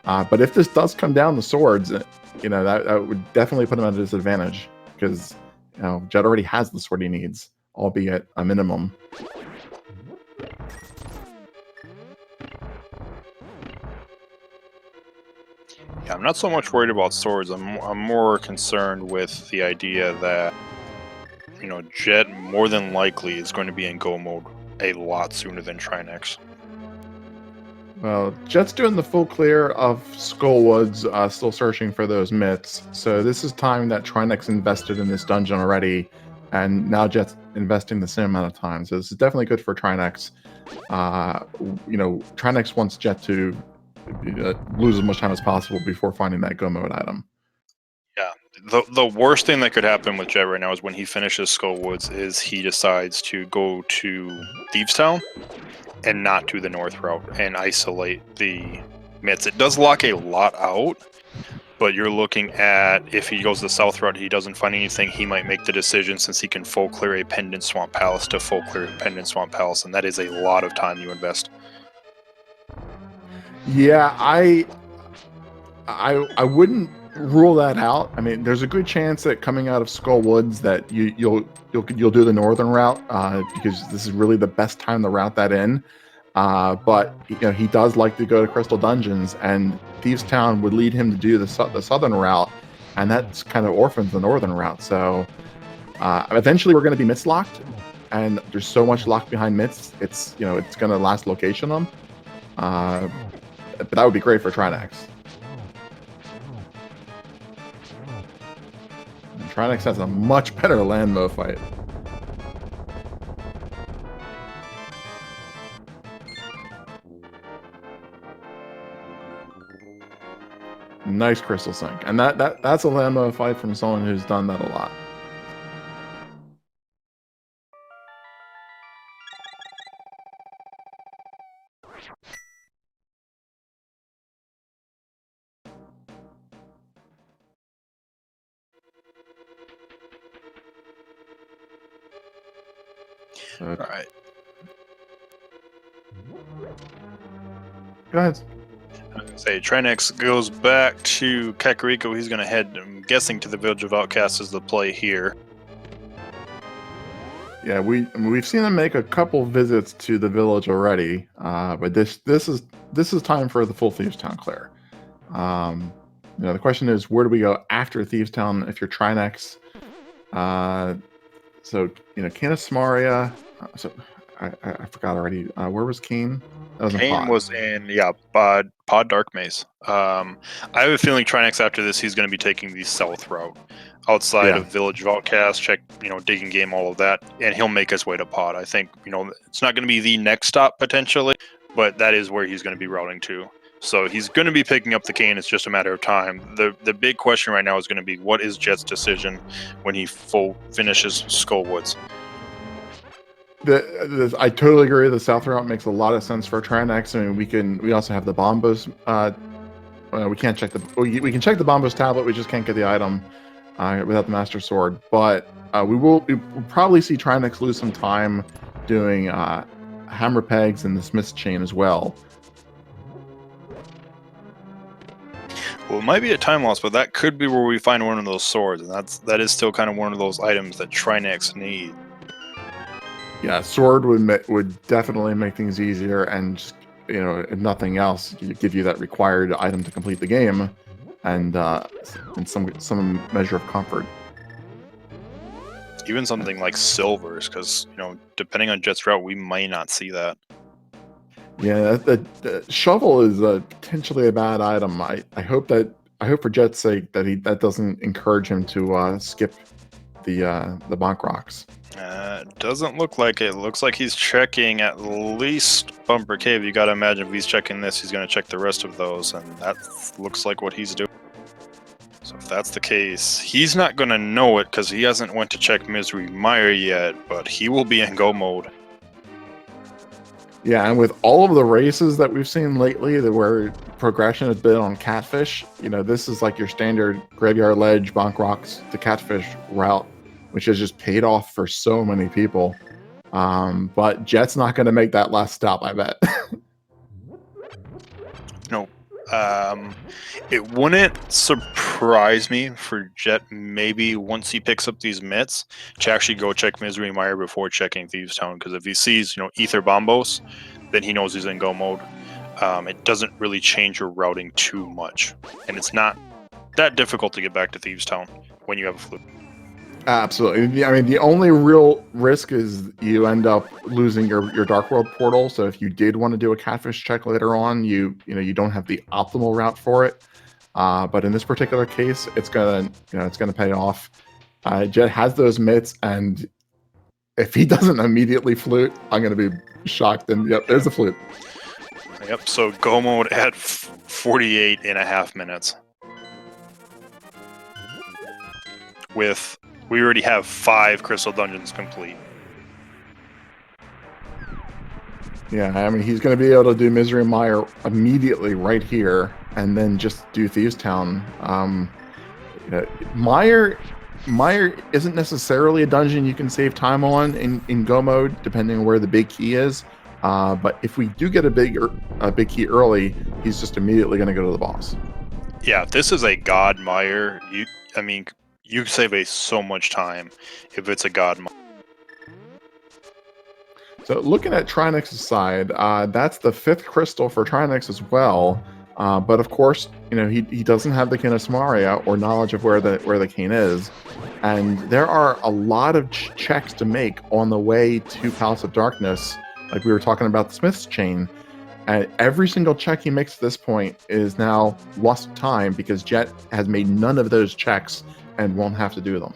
But if this does come down to swords, that would definitely put him at a disadvantage because Jet already has the sword he needs, albeit a minimum. Yeah, I'm not so much worried about swords. I'm more concerned with the idea that Jet more than likely is going to be in go mode a lot sooner than Trinexx. Well, Jet's doing the full clear of Skullwoods, still searching for those myths. So this is time that Trinexx invested in this dungeon already, and now Jet's investing the same amount of time. So this is definitely good for Trinexx. Trinexx wants Jet to lose as much time as possible before finding that go mode item. Yeah, the worst thing that could happen with Jet right now is when he finishes Skullwoods is he decides to go to Thieves Town and not do the north route and isolate the myths. It does lock a lot out, but you're looking at if he goes the south route, he doesn't find anything, he might make the decision since he can full clear a Pendant Swamp Palace to full clear a Pendant Swamp Palace, and that is a lot of time you invest. Yeah, I wouldn't rule that out. I mean, there's a good chance that coming out of Skull Woods that you'll do the northern route because this is really the best time to route that in. But he does like to go to Crystal Dungeons, and Thieves Town would lead him to do the southern route, and that's kind of orphans the northern route. So eventually we're going to be myths locked, and there's so much locked behind myths. It's going to last location them. But that would be great for Trinexx. And Trinexx has a much better land mo fight. Nice crystal sink. And that's a Lambo fight from someone who's done that a lot. So, All right. go ahead. I was gonna say Trinexx goes back to Kakariko. He's going to head, I'm guessing, to the Village of Outcasts as the play here. Yeah, we've seen him make a couple visits to the village already, but this is time for the full Thieves Town clear. The question is, where do we go after Thieves Town if you're Trinexx? So Canis Maria. So I forgot already. Where was Kane? That was in Kane Pod. was in Pod Dark Maze. I have a feeling Trinexx after this he's going to be taking the south route, outside Yeah. of Village of Outcast. Check digging game, all of that, and he'll make his way to Pod. I think it's not going to be the next stop potentially, but that is where he's going to be routing to. So he's going to be picking up the Kane. It's just a matter of time. The big question right now is going to be, what is Jet's decision when he finishes Skullwoods? I totally agree. The south route makes a lot of sense for Trinexx. I mean, we also have the Bombos. We can't check we can check the Bombos tablet. We just can't get the item without the Master Sword. But we'll probably see Trinexx lose some time doing hammer pegs and the Smith's chain as well. Well, it might be a time loss, but that could be where we find one of those swords, and that is still kind of one of those items that Trinexx need. Yeah, sword would definitely make things easier, and just, if nothing else, give you that required item to complete the game, and some measure of comfort. Even something like silvers, because depending on Jet's route, we might not see that. Yeah, the shovel is potentially a bad item. I hope for Jet's sake that doesn't encourage him to skip the bonk rocks. Doesn't look like it. Looks like he's checking at least Bumper Cave. You gotta imagine if he's checking this, he's gonna check the rest of those, and that looks like what he's doing. So if that's the case, he's not gonna know it because he hasn't went to check Misery Mire yet, but he will be in go mode. Yeah, and with all of the races that we've seen lately, where progression has been on Catfish, this is like your standard Graveyard Ledge, Bonk Rocks to Catfish route, which has just paid off for so many people. But Jet's not going to make that last stop, I bet. No. It wouldn't surprise me for Jet, maybe once he picks up these mitts, to actually go check Misery Mire before checking Thieves Town, because if he sees Ether Bombos, then he knows he's in go mode. It doesn't really change your routing too much, and it's not that difficult to get back to Thieves Town when you have a flute. Absolutely. I mean, the only real risk is you end up losing your Dark World portal. So if you did want to do a Catfish check later on, you don't have the optimal route for it. But in this particular case, it's gonna pay off. Jet has those mitts, and if he doesn't immediately flute, I'm gonna be shocked. And yep, there's the flute. Yep. So go mode at 48 and a half minutes. We already have 5 crystal dungeons complete. Yeah, I mean, he's going to be able to do Misery Mire immediately right here, and then just do Thieves Town. Mire isn't necessarily a dungeon you can save time on in go mode, depending on where the big key is. But if we do get a big key early, he's just immediately going to go to the boss. Yeah, if this is a God Mire, you save so much time if it's a God Mire. So looking at Trinexx's side, that's the 5th crystal for Trinexx as well. But of course, he doesn't have the Canis Maria or knowledge of where the cane is, and there are a lot of checks to make on the way to Palace of Darkness. Like we were talking about the Smith's chain, and every single check he makes at this point is now lost time because Jet has made none of those checks and won't have to do them.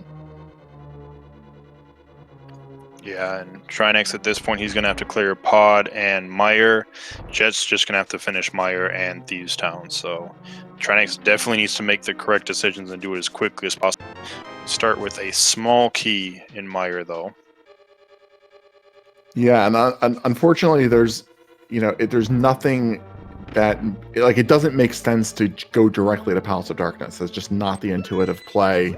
Yeah, and Trinexx at this point, he's going to have to clear Pod and Mire. Jet's just going to have to finish Mire and Thieves Town. So Trinexx definitely needs to make the correct decisions and do it as quickly as possible. Start with a small key in Mire, though. Yeah, and unfortunately, there's there's nothing that like it doesn't make sense to go directly to Palace of Darkness. It's just not the intuitive play,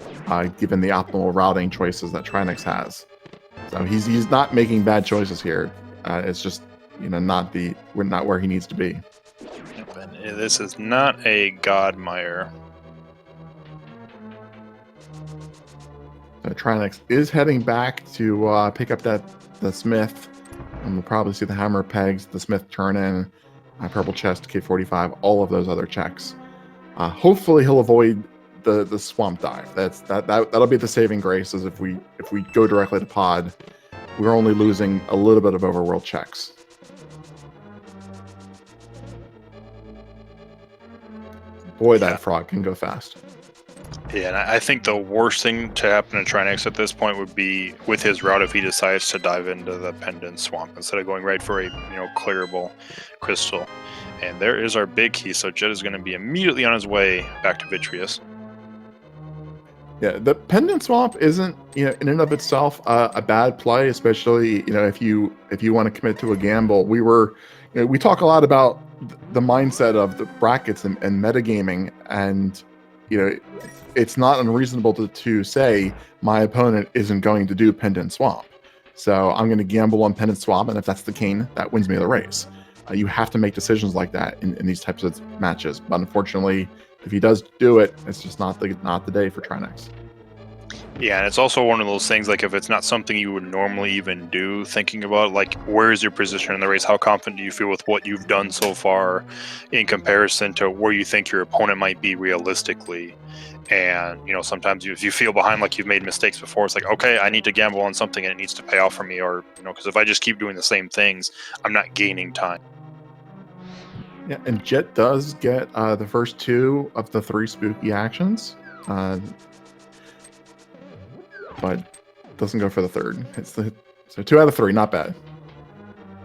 given the optimal routing choices that Trinexx has. So he's not making bad choices here. It's just we're not where he needs to be. And this is not a God Mire. So Trinexx is heading back to pick up the Smith, and we'll probably see the hammer pegs, the Smith turn in, purple chest, K45, all of those other checks. Hopefully he'll avoid the swamp dive. That'll be the saving grace. Is if we go directly to Pod, we're only losing a little bit of overworld checks. Boy, that frog can go fast. Yeah, and I think the worst thing to happen to Trinexx at this point would be with his route if he decides to dive into the Pendant Swamp instead of going right for a clearable crystal. And there is our big key, so Jet is going to be immediately on his way back to Vitreous. Yeah, the Pendant Swamp isn't in and of itself a bad play, especially if you want to commit to a gamble. We talk a lot about the mindset of the brackets and metagaming, and it's not unreasonable to say my opponent isn't going to do Pendant Swamp, so I'm going to gamble on Pendant Swamp, and if that's the king, that wins me the race. You have to make decisions like that in these types of matches, but unfortunately, if he does do it, it's just not the day for Trinexx. Yeah, and it's also one of those things, like if it's not something you would normally even do, thinking about like where is your position in the race, how confident do you feel with what you've done so far in comparison to where you think your opponent might be realistically. And sometimes if you feel behind, like you've made mistakes before, it's like, okay, I need to gamble on something and it needs to pay off for me, or because if I just keep doing the same things, I'm not gaining time. Yeah, and Jet does get the first 2 of the 3 spooky actions, but doesn't go for the third. So 2 out of 3, not bad.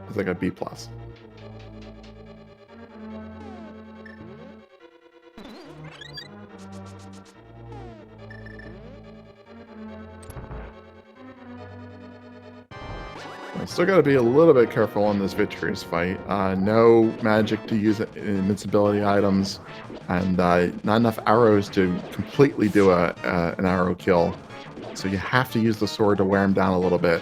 It's like a B+. Still got to be a little bit careful on this Vitreous fight. No magic to use invincibility items, and not enough arrows to completely do an arrow kill. So you have to use the sword to wear him down a little bit.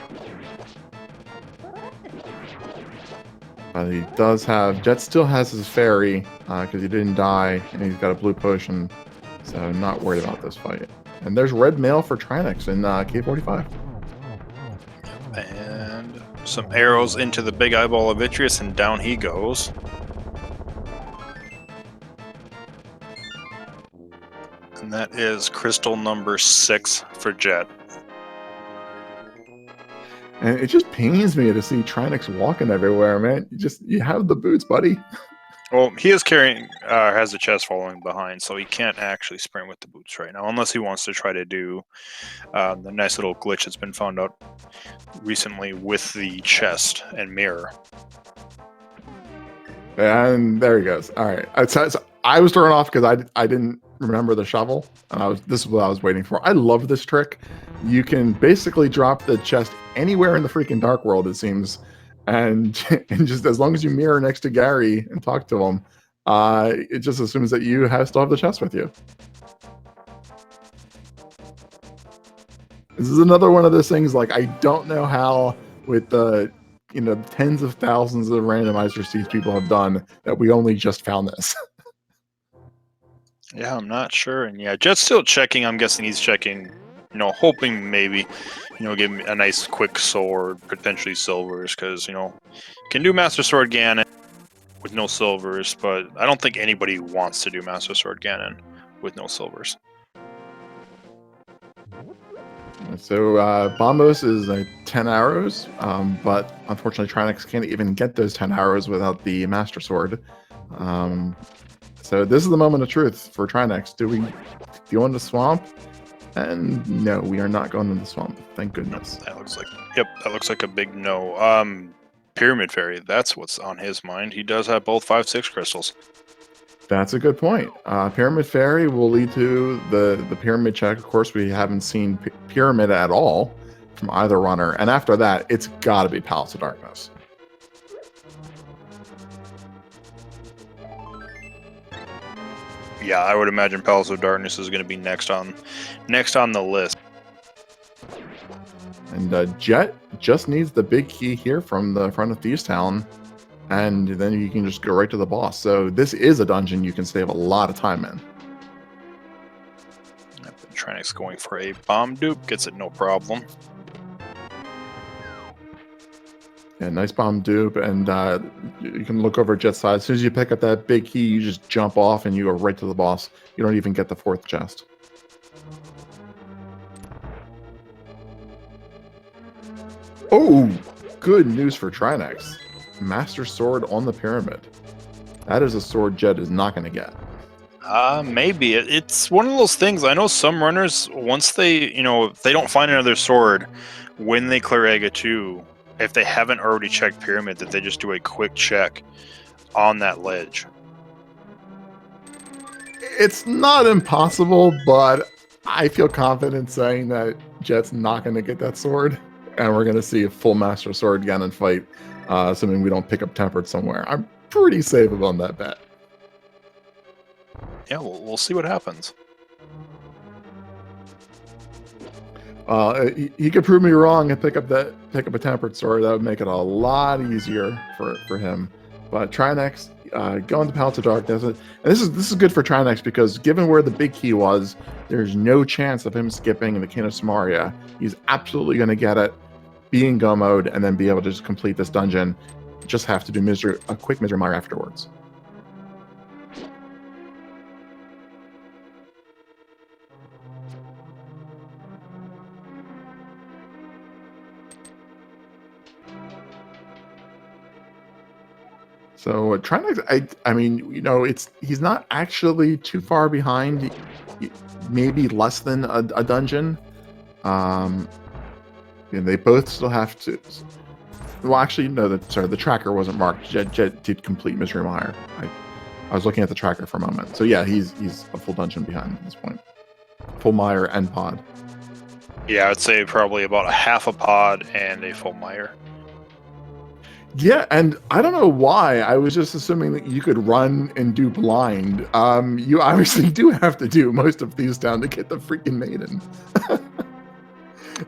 But he does have... Jet still has his fairy, because he didn't die, and he's got a blue potion. So not worried about this fight. And there's red mail for Trinexx in K45. And some arrows into the big eyeball of Vitreous, and down he goes. And that is crystal number 6 for Jet. And it just pains me to see Trinexx walking everywhere, man. You have the boots, buddy. Well, he is has the chest following behind, so he can't actually sprint with the boots right now, unless he wants to try to do the nice little glitch that's been found out recently with the chest and mirror. And there he goes. All right. So I was thrown off because I didn't remember the shovel, and this is what I was waiting for. I love this trick. You can basically drop the chest anywhere in the freaking Dark World, it seems. And just as long as you mirror next to Gary and talk to him, it just assumes that you still have the chest with you. This is another one of those things, like, I don't know how, with the tens of thousands of randomizer seeds people have done, that we only just found this. Yeah, I'm not sure. And yeah, Jet's still checking. I'm guessing he's checking, hoping maybe, give him a nice quick sword, potentially silvers, because, can do Master Sword Ganon with no silvers, but I don't think anybody wants to do Master Sword Ganon with no silvers. So Bombos is 10 arrows, but unfortunately Trinexx can't even get those 10 arrows without the Master Sword. So this is the moment of truth for Trinexx. Do you want to swamp? And no, we are not going in the swamp. Thank goodness. That looks like, yep, that looks like a big no. Pyramid Fairy, that's what's on his mind. He does have both 5/6 crystals. That's a good point. Pyramid Fairy will lead to the Pyramid check. Of course, we haven't seen Pyramid at all from either runner. And after that, it's got to be Palace of Darkness. Yeah, I would imagine Palace of Darkness is going to be next on the list. And Jet just needs the big key here from the front of Thieves Town, and then you can just go right to the boss. So this is a dungeon you can save a lot of time in. Trinexx going for a bomb dupe, gets it no problem. Yeah, nice bomb dupe, and you can look over at Jet's side. As soon as you pick up that big key, you just jump off and you go right to the boss. You don't even get the fourth chest. Oh, good news for Trinexx. Master Sword on the Pyramid. That is a sword Jet is not going to get. Maybe. It's one of those things. I know some runners, once they, if they don't find another sword when they clear Aga 2, if they haven't already checked Pyramid, that they just do a quick check on that ledge. It's not impossible, but I feel confident saying that Jet's not going to get that sword, and we're going to see a full Master Sword Ganon fight, assuming we don't pick up Tempered somewhere. I'm pretty safe on that bet. Yeah, we'll see what happens. He could prove me wrong and pick up a Tempered Sword. That would make it a lot easier for him. But Trinexx going to Palace of Darkness, and this is good for Trinexx because given where the big key was, there's no chance of him skipping the King of Samaria. He's absolutely going to get it, be in go mode, and then be able to just complete this dungeon. Just have to do a quick Misery Mire afterwards. So Trinexx, I mean, he's not actually too far behind, maybe less than a dungeon. And they both still have to. Well, actually, no. The tracker wasn't marked. Jet did complete Misery Mire. I was looking at the tracker for a moment. So yeah, he's a full dungeon behind at this point. Full Mire and pod. Yeah, I'd say probably about a half a pod and a full Mire. Yeah, and I don't know why. I was just assuming that you could run and do blind. You obviously do have to do most of these down to get the freaking maiden.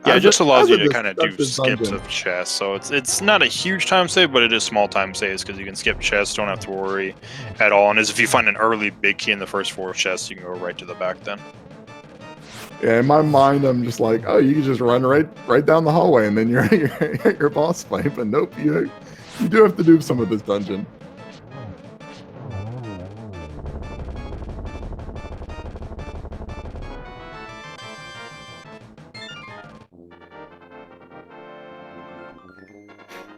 Yeah, it just allows you to kind of do skips dungeon. of chests. So it's not a huge time save, but it is small time saves because you can skip chests, don't have to worry at all. And as if you find an early big key in the first 4 chests, you can go right to the back then. Yeah, in my mind, I'm just like, oh, you can just run right down the hallway, and then you're at your boss fight. But nope, you do have to do some of this dungeon.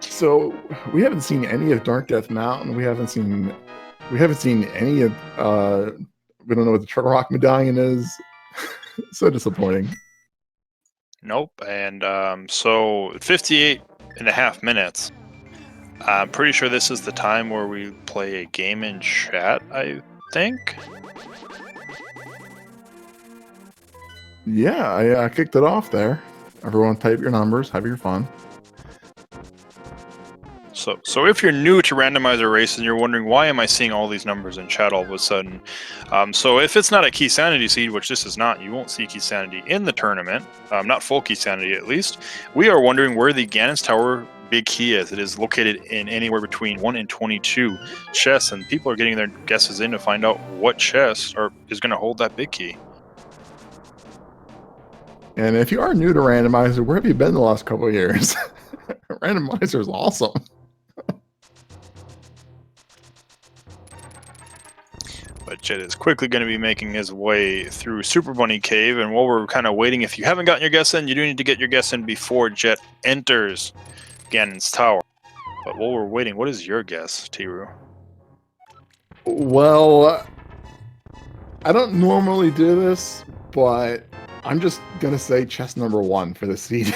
So we haven't seen any of Dark Death Mountain. We haven't seen any of. We don't know what the Turtle Rock Medallion is. So disappointing. Nope. And so 58 and a half minutes. I'm pretty sure this is the time where we play a game in chat, I think. Yeah, I kicked it off there. Everyone type your numbers, have your fun. So if you're new to Randomizer Race and you're wondering why am I seeing all these numbers in chat all of a sudden, so if it's not a Key Sanity seed, which this is not, you won't see Key Sanity in the tournament, not full Key Sanity at least. We are wondering where the Ganon's Tower big key is. It is located in anywhere between 1 and 22 chests, and people are getting their guesses in to find out what chest is going to hold that big key. And if you are new to Randomizer, where have you been the last couple of years? Randomizer is awesome. But Jet is quickly going to be making his way through Super Bunny Cave, and while we're kind of waiting, if you haven't gotten your guess in, you do need to get your guess in before Jet enters Ganon's Tower. But while we're waiting, what is your guess, Tiru? Well, I don't normally do this, but I'm just gonna say chest number 1 for the seed.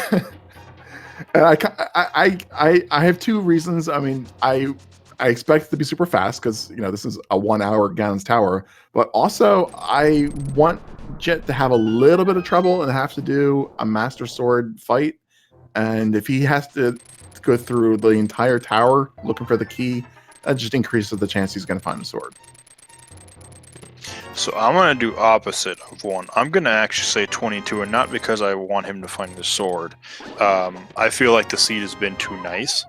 And I have 2 reasons. I mean, I expect it to be super fast because this is a 1-hour Ganon's Tower, but also I want Jet to have a little bit of trouble and have to do a Master Sword fight. And if he has to go through the entire tower looking for the key, that just increases the chance he's going to find the sword. So I'm going to do opposite of 1. I'm going to actually say 22, and not because I want him to find the sword. I feel like the seed has been too nice,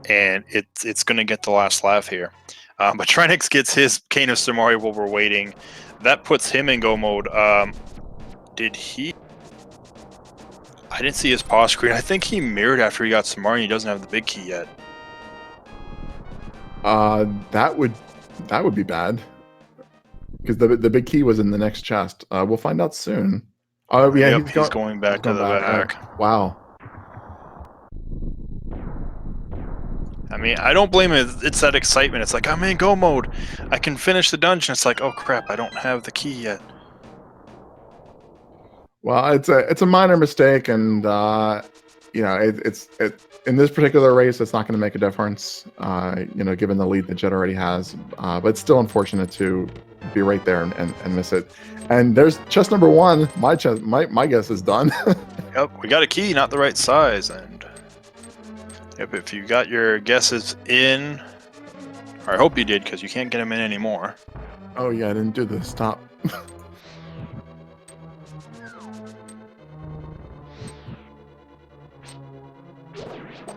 and it's going to get the last laugh here. But Trinexx gets his Cane of Samaria while we're waiting. That puts him in go mode. Did he... I didn't see his pause screen. I think he mirrored after he got Samaria, and he doesn't have the big key yet. That would be bad. Because the big key was in the next chest. We'll find out soon. Oh yeah, yep, he's going back to the back. Wow. I mean, I don't blame it. It's that excitement. It's like, I'm in go mode. I can finish the dungeon. It's like, oh crap, I don't have the key yet. Well, it's a minor mistake, and it's in this particular race, it's not going to make a difference. Given the lead that Jet already has, but it's still unfortunate to be right there and miss it. And there's chest number 1. My guess is done. Yep, we got a key, not the right size, and yep, if you got your guesses in, or I hope you did, because you can't get them in anymore. Oh yeah, I didn't do the stop.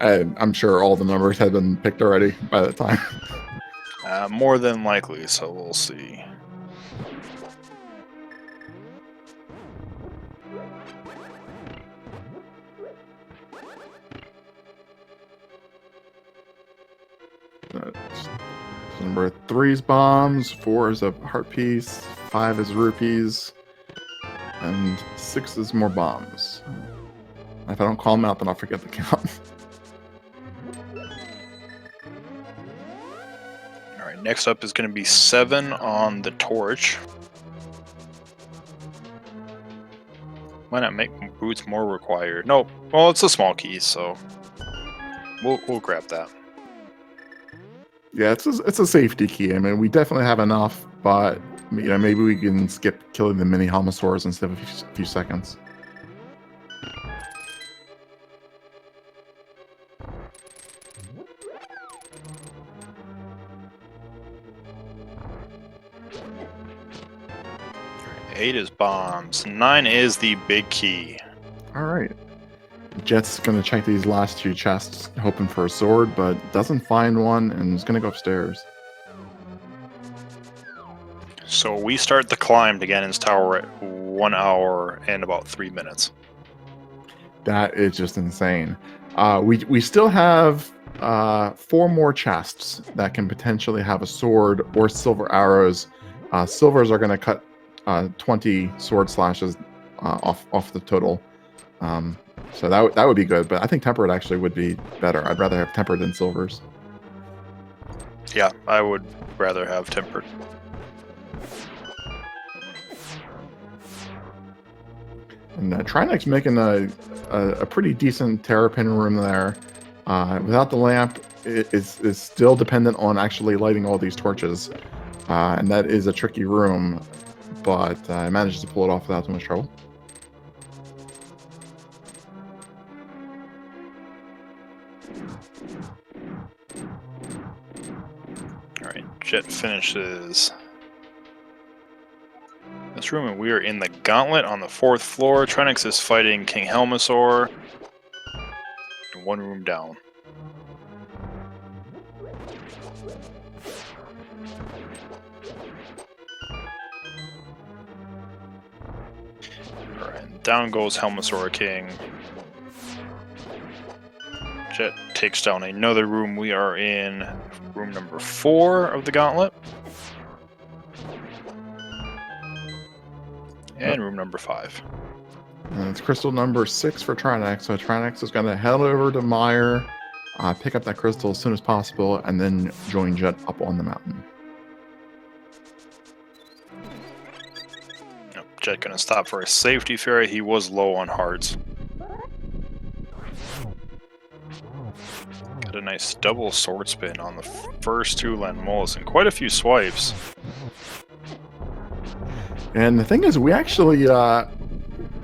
And I'm sure all the numbers had been picked already by the time. More than likely, so we'll see. Number 3 is bombs, 4 is a heart piece, 5 is rupees, and 6 is more bombs. If I don't call them out, then I'll forget the count. Alright, next up is going to be 7 on the torch. Why not make boots more required? Nope. Well, it's a small key, so we'll grab that. Yeah, it's a safety key. I mean, we definitely have enough, but maybe we can skip killing the mini Helmosaurs instead of a few seconds. Eight is bombs. 9 is the big key. All right. Jet's going to check these last 2 chests, hoping for a sword, but doesn't find one, and is going to go upstairs. So we start the climb to Ganon's Tower at 1 hour and about 3 minutes. That is just insane. We still have 4 more chests that can potentially have a sword or silver arrows. Silvers are going to cut 20 sword slashes off the total. So that would be good, but I think tempered actually would be better. I'd rather have tempered than silvers. Yeah, I would rather have tempered. And Trinexx making a pretty decent terrapin room there. Without the lamp, it is still dependent on actually lighting all these torches. And that is a tricky room, but I managed to pull it off without too much trouble. Jet finishes this room, and we are in the gauntlet on the 4th floor. Trinexx is fighting King Helmosaur. 1 room down. Alright, down goes Helmosaur King. Jet takes down another room. We are in room number 4 of the gauntlet. And room number 5. And it's crystal number 6 for Trinexx. So Trinexx is going to head over to Mire, pick up that crystal as soon as possible, and then join Jet up on the mountain. Jet gonna stop for a safety fairy. He was low on hearts. Got a nice double sword spin on the first two Lanmolas and quite a few swipes. And the thing is, we actually,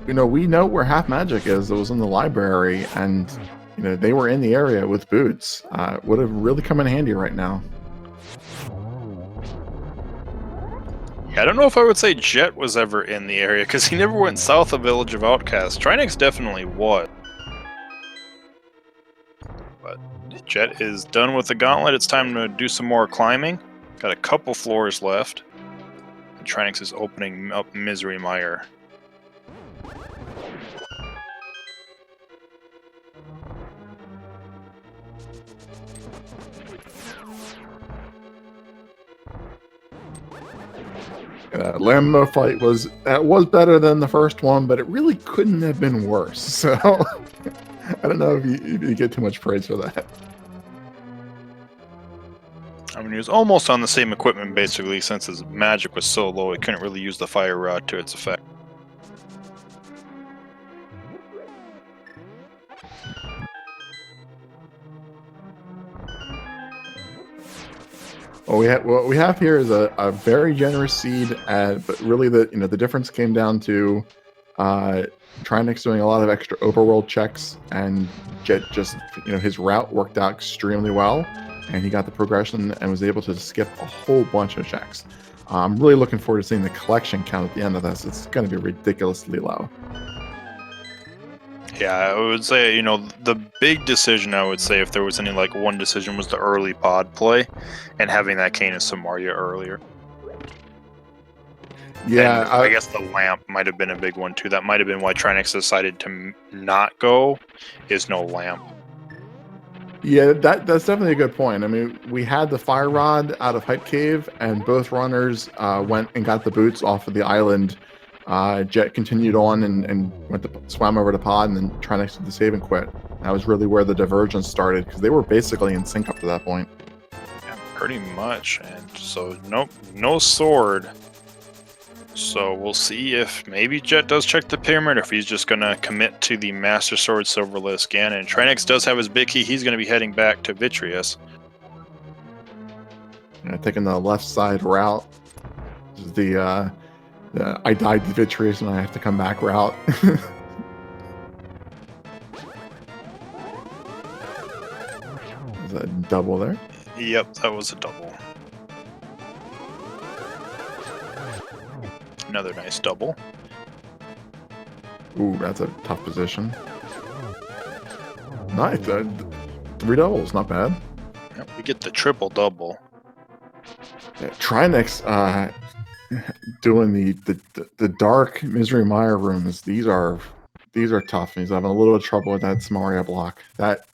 we know where Half Magic is. It was in the library, and they were in the area with boots. Would have really come in handy right now. Yeah, I don't know if I would say Jet was ever in the area because he never went south of Village of Outcasts. Trinexx definitely was. But Jet is done with the gauntlet. It's time to do some more climbing. Got a couple floors left. And Trinexx is opening up Misery Mire. Lambo fight was better than the first one, but it really couldn't have been worse. So I don't know if you get too much praise for that. I mean, he was almost on the same equipment basically, since his magic was so low, he couldn't really use the fire rod to its effect. What we have here is a very generous seed, but really the difference came down to Trinexx doing a lot of extra overworld checks, and Jet just his route worked out extremely well, and he got the progression and was able to skip a whole bunch of checks. I'm really looking forward to seeing the collection count at the end of this. It's going to be ridiculously low. Yeah, I would say, the big decision, I would say, if there was any, one decision, was the early pod play and having that Canis Samaria earlier. Yeah, and I guess the lamp might have been a big one, too. That might have been why Trinexx decided to not go, is no lamp. Yeah, that's definitely a good point. I mean, we had the fire rod out of Hype Cave, and both runners went and got the boots off of the island. Jet continued on and swam over to pod, and then Trinexx did the save and quit. That was really where the divergence started, because they were basically in sync up to that point. Yeah, pretty much. And so, nope, no sword. So we'll see if maybe Jet does check the pyramid, or if he's just going to commit to the Master Sword Silverless Ganon. Trinexx does have his big key. He's going to be heading back to Vitreous. Taking the left side route. This is the I died to Vitreous and I have to come back route. Is that a double there? Yep, that was a double. Another nice double. Ooh, that's a tough position. Nice. 3 doubles, not bad. Yep, we get the triple double. Yeah, Trinexx doing the dark Misery Mire rooms. These are tough. He's having a little bit of trouble with that Samaria block. That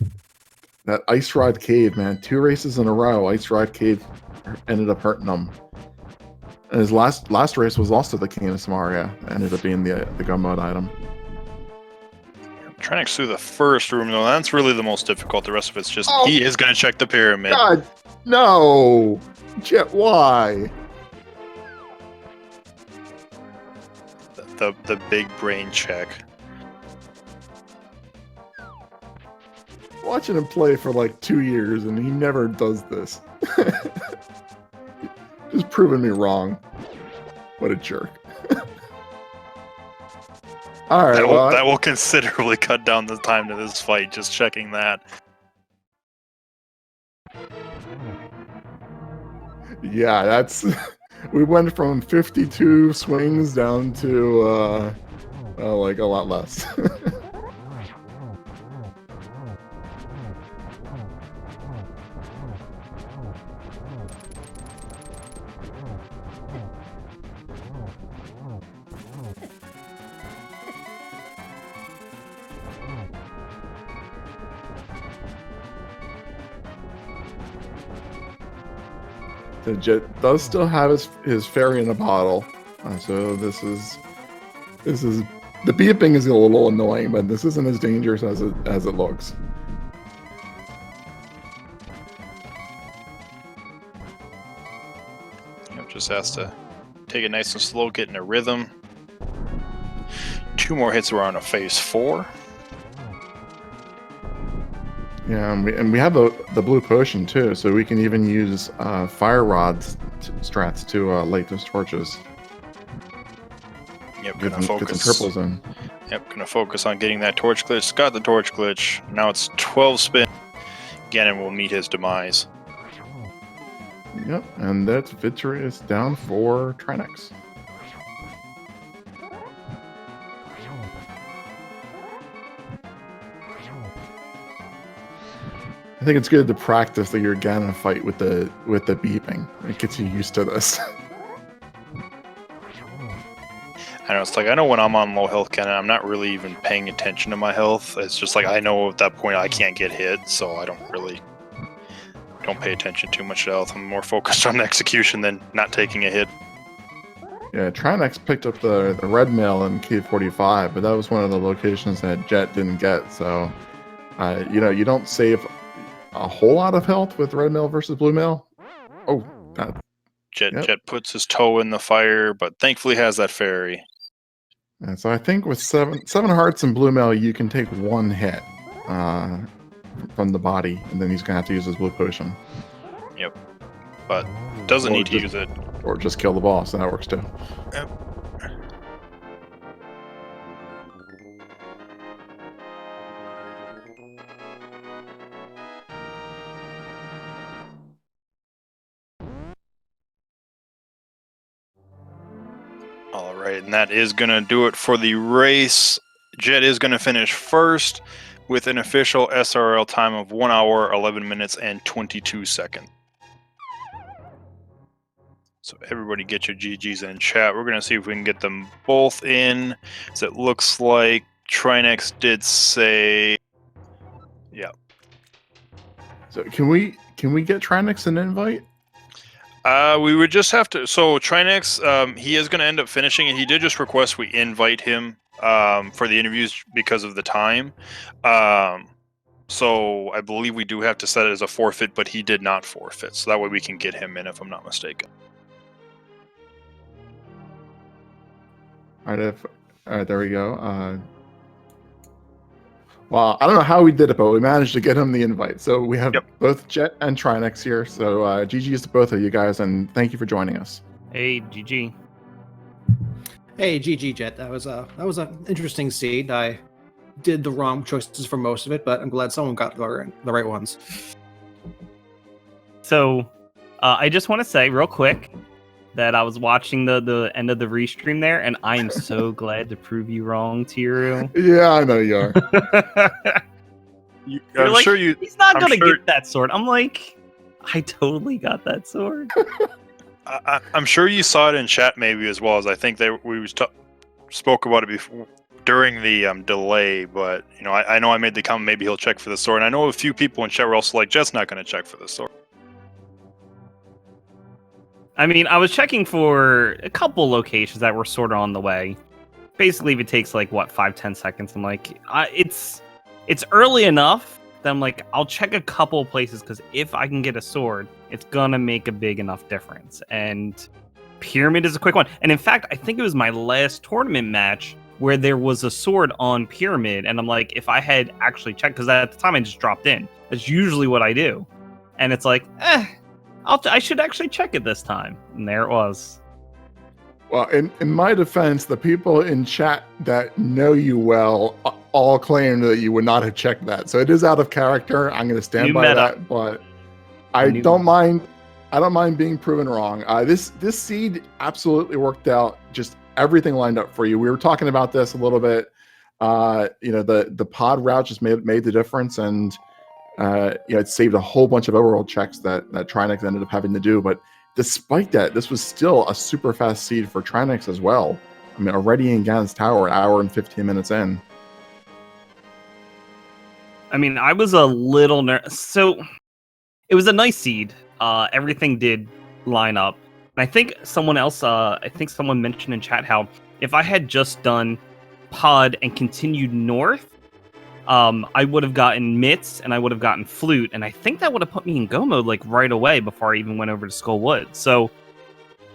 Ice Rod Cave, man. 2 races in a row, Ice Rod Cave ended up hurting him. And his last race was also the King of Samaria. Ended up being the gun mode item. Trinexx through the first room, though. That's really the most difficult. The rest of it's just he is going to check the pyramid. God, no! Jet, why? The big brain check. Watching him play for like 2 years and he never does this. Just proving me wrong. What a jerk. All right, that will considerably cut down the time to this fight, just checking that. Yeah, that's... We went from 52 swings down to, like, a lot less. The Jet does still have his fairy in a bottle, so this is the beeping is a little annoying, but this isn't as dangerous as it looks. Just has to take it nice and slow, get in a rhythm. 2 more hits, we're on a phase 4. Yeah, and we have the blue potion too, so we can even use fire rods strats to light those torches. Yep, Get gonna some focus. triples in. Yep, gonna focus on getting that torch glitch. Got the torch glitch. Now it's 12 spin. Ganon will meet his demise. Yep, and that's victory is down for Trinexx. I think it's good to practice the your Ganon fight with the beeping. It gets you used to this. I know, it's like, I know when I'm on low health Ganon, I'm not really even paying attention to my health. It's just like, I know at that point I can't get hit, so I don't pay attention too much to health. I'm more focused on execution than not taking a hit. Yeah, Trinexx picked up the red mail in Cave 45, but that was one of the locations that Jet didn't get, so you don't save a whole lot of health with red mail versus blue mail. Oh, that Jet puts his toe in the fire, but thankfully has that fairy. And so I think with seven hearts and blue mail, you can take 1 hit from the body, and then he's gonna have to use his blue potion. Yep, but doesn't need to use it. Or just kill the boss, and that works too. Yep. All right, and that is going to do it for the race. Jet is going to finish first with an official SRL time of 1 hour, 11 minutes, and 22 seconds. So everybody get your GGs in chat. We're going to see if we can get them both in. So it looks like Trinexx did say... Yeah. So can we get Trinexx an invite? We would just have to. So Trinexx, he is going to end up finishing, and he did just request we invite him for the interviews because of the time. So I believe we do have to set it as a forfeit, but he did not forfeit, so that way we can get him in, if I'm not mistaken. All right, there we go. Well, I don't know how we did it, but we managed to get him the invite. So we have both Jet and Trinexx here. So GG's to both of you guys, and thank you for joining us. Hey, GG. Hey, GG, Jet. That was an interesting seed. I did the wrong choices for most of it, but I'm glad someone got the right ones. So, I just want to say real quick that I was watching the end of the restream there, and I am so glad to prove you wrong, Tiru. Yeah, I know you are. I'm sure you. He's not gonna get that sword. I'm like, I totally got that sword. I'm sure you saw it in chat maybe as well, as I think we spoke about it before during the delay. But I know I made the comment maybe he'll check for the sword. And I know a few people in chat were also like, Jet's not going to check for the sword. I mean, I was checking for a couple locations that were sort of on the way. Basically, if it takes like 5-10 seconds, I'm like, it's early enough that I'm like, I'll check a couple places because if I can get a sword, it's gonna make a big enough difference. And Pyramid is a quick one. And in fact, I think it was my last tournament match where there was a sword on Pyramid, and I'm like, if I had actually checked, because at the time I just dropped in. That's usually what I do, and it's like, I should actually check it this time, and there it was. Well, in my defense, the people in chat that know you well all claim that you would not have checked that. So it is out of character. I'm going to stand by that, but I don't mind. I don't mind being proven wrong. This seed absolutely worked out. Just everything lined up for you. We were talking about this a little bit. The pod route just made the difference, and it saved a whole bunch of overworld checks that Trinexx ended up having to do. But despite that, this was still a super fast seed for Trinexx as well. I mean, already in Ganon's Tower, an hour and 15 minutes in. I mean, I was a little nervous. So it was a nice seed. Everything did line up. And I think someone mentioned in chat how if I had just done pod and continued north, I would have gotten mitts and I would have gotten flute, and I think that would have put me in go mode like right away before I even went over to Skull Wood. So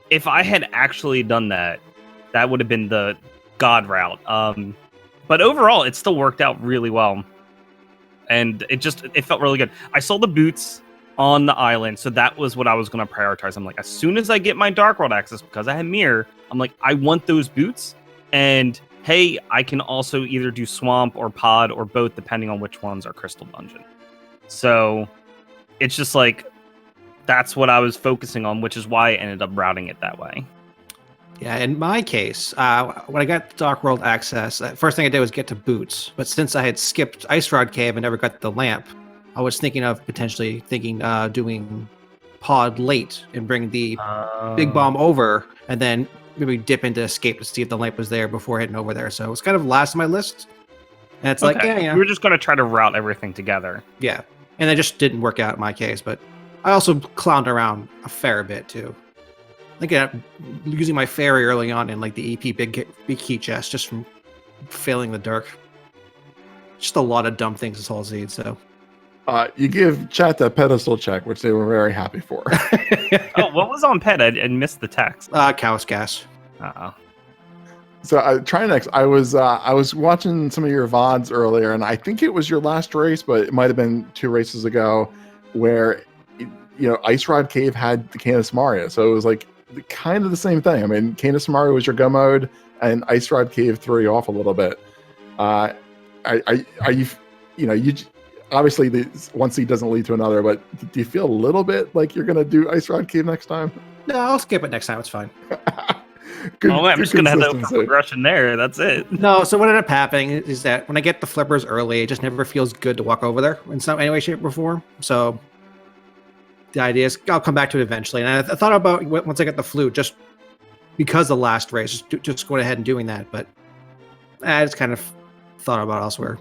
if I had actually done that, that would have been the god route. But overall, it still worked out really well, and it felt really good. I saw the boots on the island, so that was what I was going to prioritize. I'm like, as soon as I get my Dark World access, because I had Mire, I'm like, I want those boots, and hey, I can also either do Swamp or Pod or both, depending on which ones are Crystal Dungeon. So it's just like, that's what I was focusing on, which is why I ended up routing it that way. Yeah, in my case, when I got Dark World access, first thing I did was get to boots. But since I had skipped Ice Rod Cave and never got the lamp, I was thinking of doing Pod late and bring the big bomb over, and then maybe dip into Escape to see if the lamp was there before heading over there. So it was kind of last on my list. And it's like, yeah. We were just going to try to route everything together. Yeah. And it just didn't work out in my case, but I also clowned around a fair bit too. Like using my fairy early on in like the EP big key chest just from failing the dark. Just a lot of dumb things this whole seed, so. You give chat that pedestal check, which they were very happy for. Oh, what was on ped? I missed the text. Chaos Gas. Uh-oh. So Trinexx, I was watching some of your VODs earlier, and I think it was your last race, but it might have been 2 races ago, where Ice Rod Cave had the Canis Maria, so it was like kind of the same thing. I mean, Canis Maria was your go mode, and Ice Rod Cave threw you off a little bit. Are you obviously one seed doesn't lead to another, but do you feel a little bit like you're gonna do Ice Rod Cave next time? No, I'll skip it next time. It's fine. I'm just gonna have that progression there. That's it. No, so what ended up happening is that when I get the flippers early, it just never feels good to walk over there in some any way, shape, or form. So the idea is I'll come back to it eventually. And I thought about once I get the flute, just because the last race, just going ahead and doing that. But I just kind of thought about elsewhere.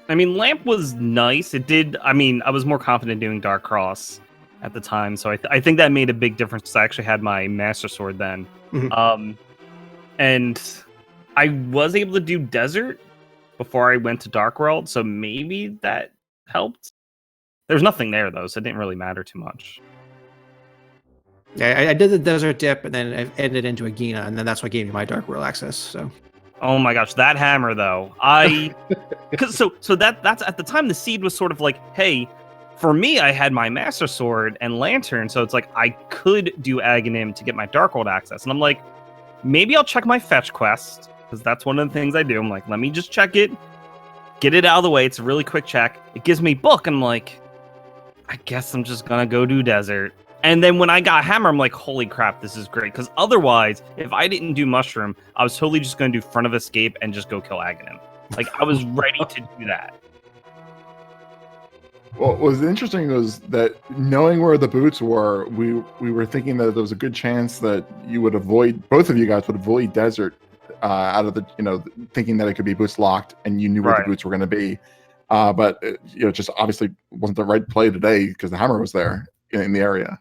I mean, Lamp was nice. It did. I mean, I was more confident doing Dark Cross at the time, so I think that made a big difference. I actually had my Master Sword then, and I was able to do Desert before I went to Dark World, so maybe that helped. There's nothing there though, so it didn't really matter too much. Yeah, I did the Desert dip, and then I ended into a Gina, and then that's what gave me my Dark World access. So. Oh my gosh, that hammer though. Because so that's at the time the seed was sort of like, hey, for me I had my Master Sword and Lantern, so it's like I could do Aghanim to get my Dark World access, and I'm like, maybe I'll check my fetch quest because that's one of the things I do. I'm like, let me just check it, get it out of the way. It's a really quick check. It gives me book, and I'm like, I guess I'm just gonna go do Desert. And then when I got Hammer, I'm like, holy crap, this is great. Because otherwise, if I didn't do Mushroom, I was totally just going to do Front of Escape and just go kill Aghanim. Like, I was ready to do that. Well, what was interesting was that knowing where the boots were, we were thinking that there was a good chance that you would avoid, both of you guys would avoid Desert out of the, thinking that it could be boots locked and you knew where the boots were going to be. But, just obviously wasn't the right play today because the Hammer was there in the area.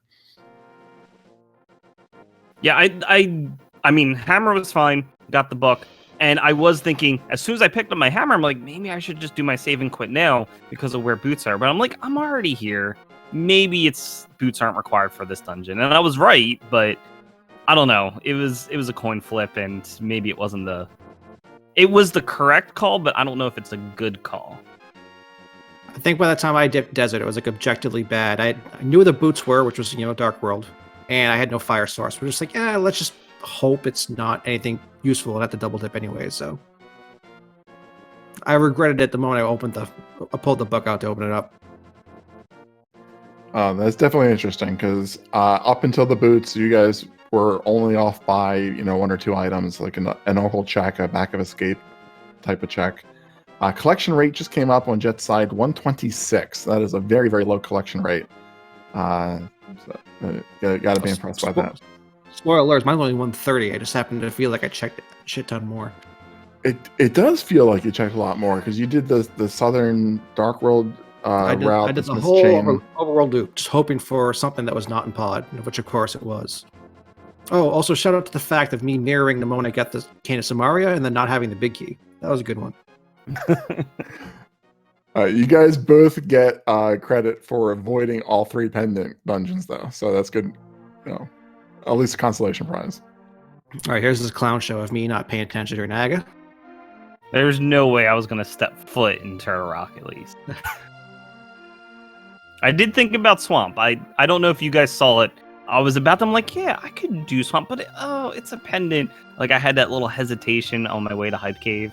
Yeah, I mean, Hammer was fine, got the book, and I was thinking, as soon as I picked up my Hammer, I'm like, maybe I should just do my save and quit now because of where boots are. But I'm like, I'm already here. Maybe boots aren't required for this dungeon. And I was right, but I don't know. It was a coin flip, and maybe it wasn't it was the correct call, but I don't know if it's a good call. I think by the time I dipped Desert, it was like objectively bad. I knew where the boots were, which was, Dark World. And I had no fire source. We're just like, let's just hope it's not anything useful. I'd have to double dip anyway. So I regretted it the moment I pulled the book out to open it up. That's definitely interesting because up until the boots, you guys were only off by 1 or 2 items, like an overall check, a back of escape type of check. Collection rate just came up on Jet's side, 126. That is a very, very low collection rate. Got to be impressed by that. Spoiler alert, mine's only 130. I just happened to feel like I checked a shit ton more. It does feel like you checked a lot more because you did the Southern Dark World route. I did the whole overworld loop, just hoping for something that was not in pod, which of course it was. Oh, also shout out to the fact of me mirroring the moment I got the Canis Maria and then not having the big key. That was a good one. You guys both get credit for avoiding all 3 pendant dungeons, though, so that's good. At least a consolation prize. All right, here's this clown show of me not paying attention to Naga. There's no way I was gonna step foot in Turtle Rock at least. I did think about Swamp. I don't know if you guys saw it. I was about to, I'm like, yeah, I could do Swamp, but it's a pendant. Like I had that little hesitation on my way to Hype Cave.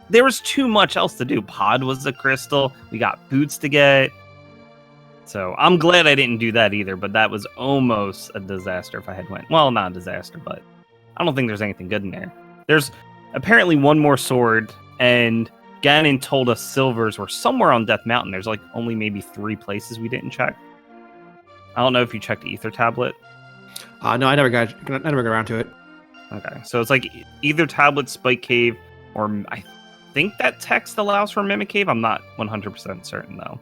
There was too much else to do. Pod was the crystal. We got boots to get. So I'm glad I didn't do that either, but that was almost a disaster if I had went. Well, not a disaster, but I don't think there's anything good in there. There's apparently one more sword, and Ganon told us silvers were somewhere on Death Mountain. There's like only maybe 3 places we didn't check. I don't know if you checked Ether Tablet. No, I never got around to it. Okay, so it's like Ether Tablet, Spike Cave, or I think that text allows for Mimic Cave. I'm not 100% certain though.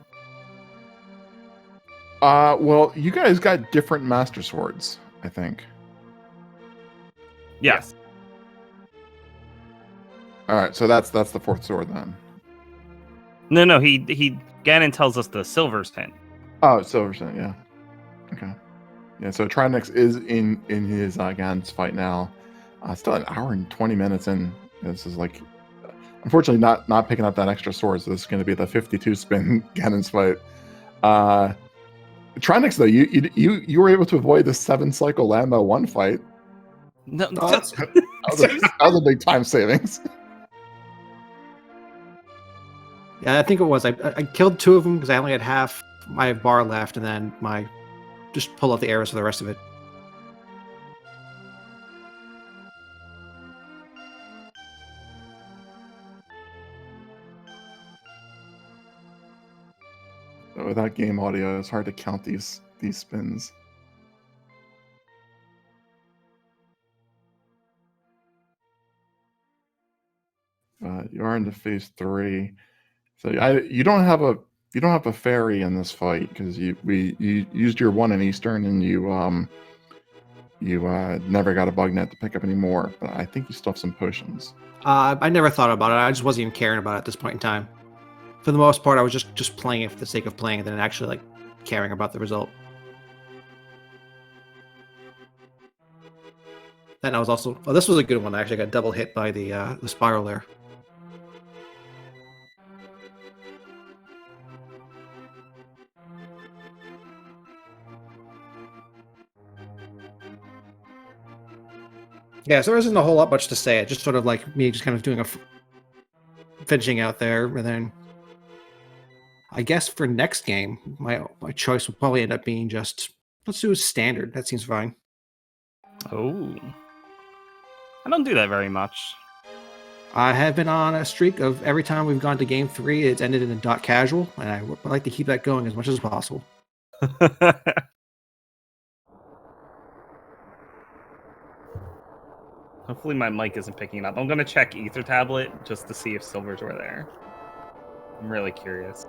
Well, you guys got different Master Swords, I think. Yes. All right, so that's the 4th sword then. No, Ganon tells us the silver's hint. Oh, Silverson, yeah. Okay. Yeah, so Trinexx is in his Ganon's fight now. Still an hour and 20 minutes in. This is like, unfortunately, not picking up that extra sword. So this is going to be the 52 spin Ganon's fight. Trinexx, though, you were able to avoid the 7 cycle Lambo 1 fight. No, that was a big time savings. Yeah, I think it was. I killed 2 of them because I only had half my bar left, and then just pull out the arrows for the rest of it. Without game audio, it's hard to count these spins. You are into phase 3, so you don't have a fairy in this fight because you used your 1 in Eastern and you never got a bug net to pick up anymore. But I think you still have some potions. I never thought about it. I just wasn't even caring about it at this point in time. For the most part, I was just playing it for the sake of playing it, than actually like caring about the result. Then I was also this was a good one. I actually got double hit by the spiral there. Yeah, so there isn't a whole lot much to say. It's just sort of like me just kind of doing finishing out there, and then I guess for next game, my choice will probably end up being just let's do a standard. That seems fine. Oh, I don't do that very much. I have been on a streak of every time we've gone to game 3, it's ended in a .casual, and I would like to keep that going as much as possible. Hopefully my mic isn't picking up. I'm going to check Ether Tablet just to see if silvers were there. I'm really curious.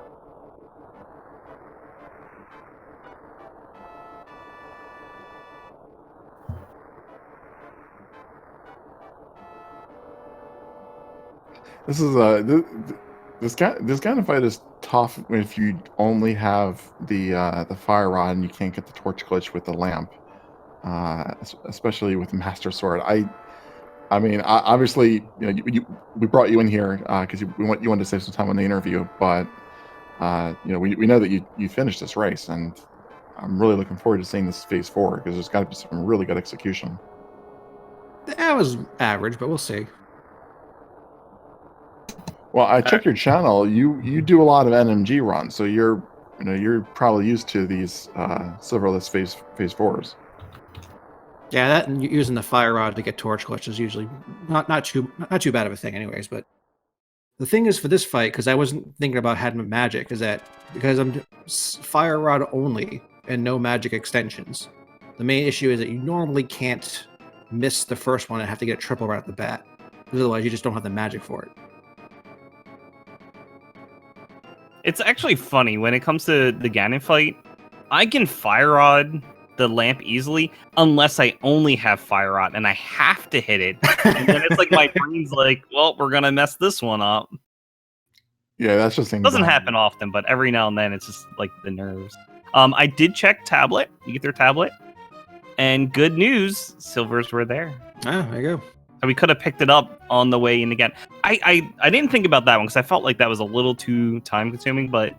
This is this kind of fight is tough if you only have the fire rod and you can't get the torch glitch with the lamp, especially with the Master Sword. I mean, obviously, we brought you in here because you wanted to save some time on the interview, but we know that you finished this race, and I'm really looking forward to seeing this phase 4 because there's got to be some really good execution. That was average, but we'll see. Well, I checked your channel. You do a lot of NMG runs, so you're probably used to these silverless phase 4s. Yeah, that and using the fire rod to get torch glitch is usually not too bad of a thing, anyways. But the thing is, for this fight, because I wasn't thinking about having magic, is that because I'm fire rod only and no magic extensions, the main issue is that you normally can't miss the first one and have to get a triple right at the bat, because otherwise you just don't have the magic for it. It's actually funny when it comes to the Ganon fight. I can fire rod the lamp easily unless I only have fire rod and I have to hit it. And then it's like my brain's like, well, we're gonna mess this one up. Yeah, that's just doesn't happen often, but every now and then it's just like the nerves. I did check tablet, Ether Tablet, and good news, silvers were there. Ah, there you go. So we could have picked it up on the way in again. I didn't think about that one because I felt like that was a little too time consuming, but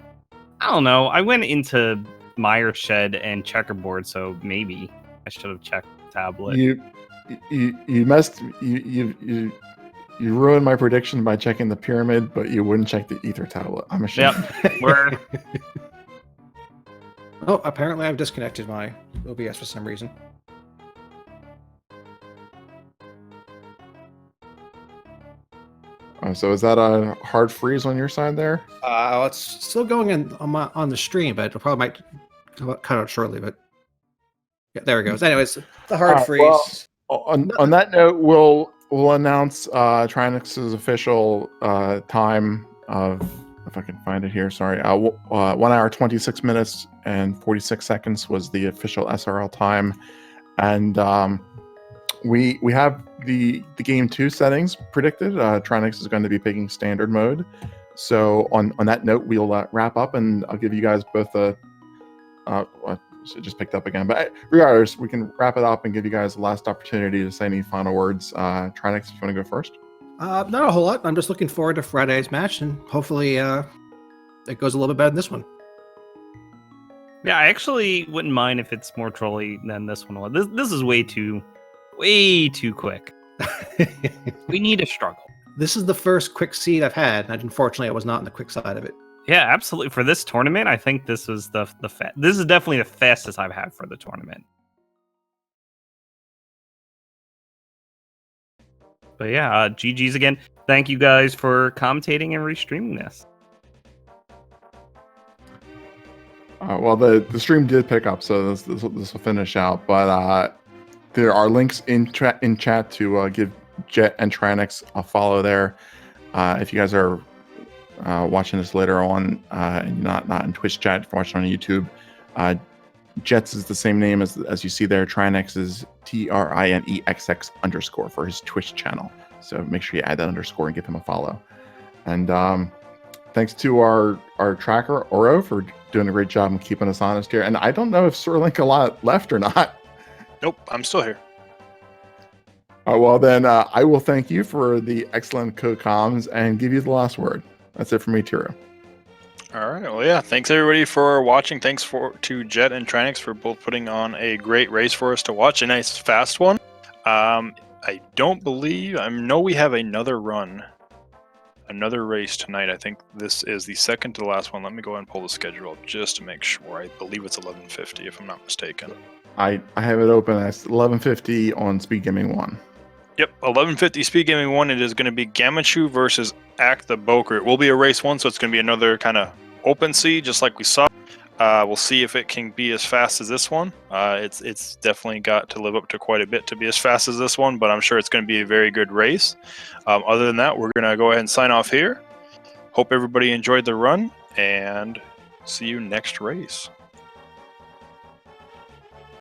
I don't know. I went into Mire Shed and Checkerboard, so maybe I should have checked the tablet. You messed you ruined my prediction by checking the pyramid, but you wouldn't check the ether tablet. I'm ashamed. Yep. We're Oh, apparently I've disconnected my OBS for some reason. So is that a hard freeze on your side there? It's still going on the stream, but it probably might cut out shortly. But yeah, there it goes. Anyways, the hard freeze. Well, on that note, we'll announce Trinexx's official time of, if I can find it here. Sorry, 1 hour 26 minutes and 46 seconds was the official SRL time, and we have the game 2 settings predicted. Trinexx is going to be picking standard mode. So on that note, we'll wrap up, and I'll give you guys both a. It just picked up again, but regardless, we can wrap it up and give you guys the last opportunity to say any final words. Trinexx, if you want to go first. Not a whole lot. I'm just looking forward to Friday's match, and hopefully it goes a little bit better than this one. Yeah, I actually wouldn't mind if it's more trolly than this one was. This is way too quick. We need a struggle. This is the first quick seed I've had, and unfortunately, I was not on the quick side of it. Yeah, absolutely. For this tournament, I think this was this is definitely the fastest I've had for the tournament. But yeah, GG's again. Thank you guys for commentating and restreaming this. Well, the stream did pick up, so this will finish out. But there are links in chat to give Jet and Trinexx a follow there. If you guys are watching this later on and not in Twitch chat, if you're watching on YouTube, Jet's is the same name as you see there. Trinexx is TRINEXX_ for his Twitch channel. So make sure you add that underscore and give him a follow. And thanks to our tracker Oro for doing a great job in keeping us honest here. And I don't know if Sirlink a lot left or not. Nope, I'm still here. Well, then I will thank you for the excellent co-coms and give you the last word. That's it for me, Tiro. All right. Well, yeah. Thanks everybody for watching. Thanks to Jet and Trinexx for both putting on a great race for us to watch. A nice fast one. I know we have another run, another race tonight. I think this is the second to the last one. Let me go ahead and pull the schedule just to make sure. I believe it's 11:50 if I'm not mistaken. I have it open as 11:50 on Speed Gaming 1. Yep, 11:50 Speed Gaming 1. It is going to be Gamachu versus Act the Boker. It will be a race 1, so it's going to be another kind of open seed, just like we saw. We'll see if it can be as fast as this one. It's definitely got to live up to quite a bit to be as fast as this one, but I'm sure it's going to be a very good race. Other than that, we're going to go ahead and sign off here. Hope everybody enjoyed the run, and see you next race.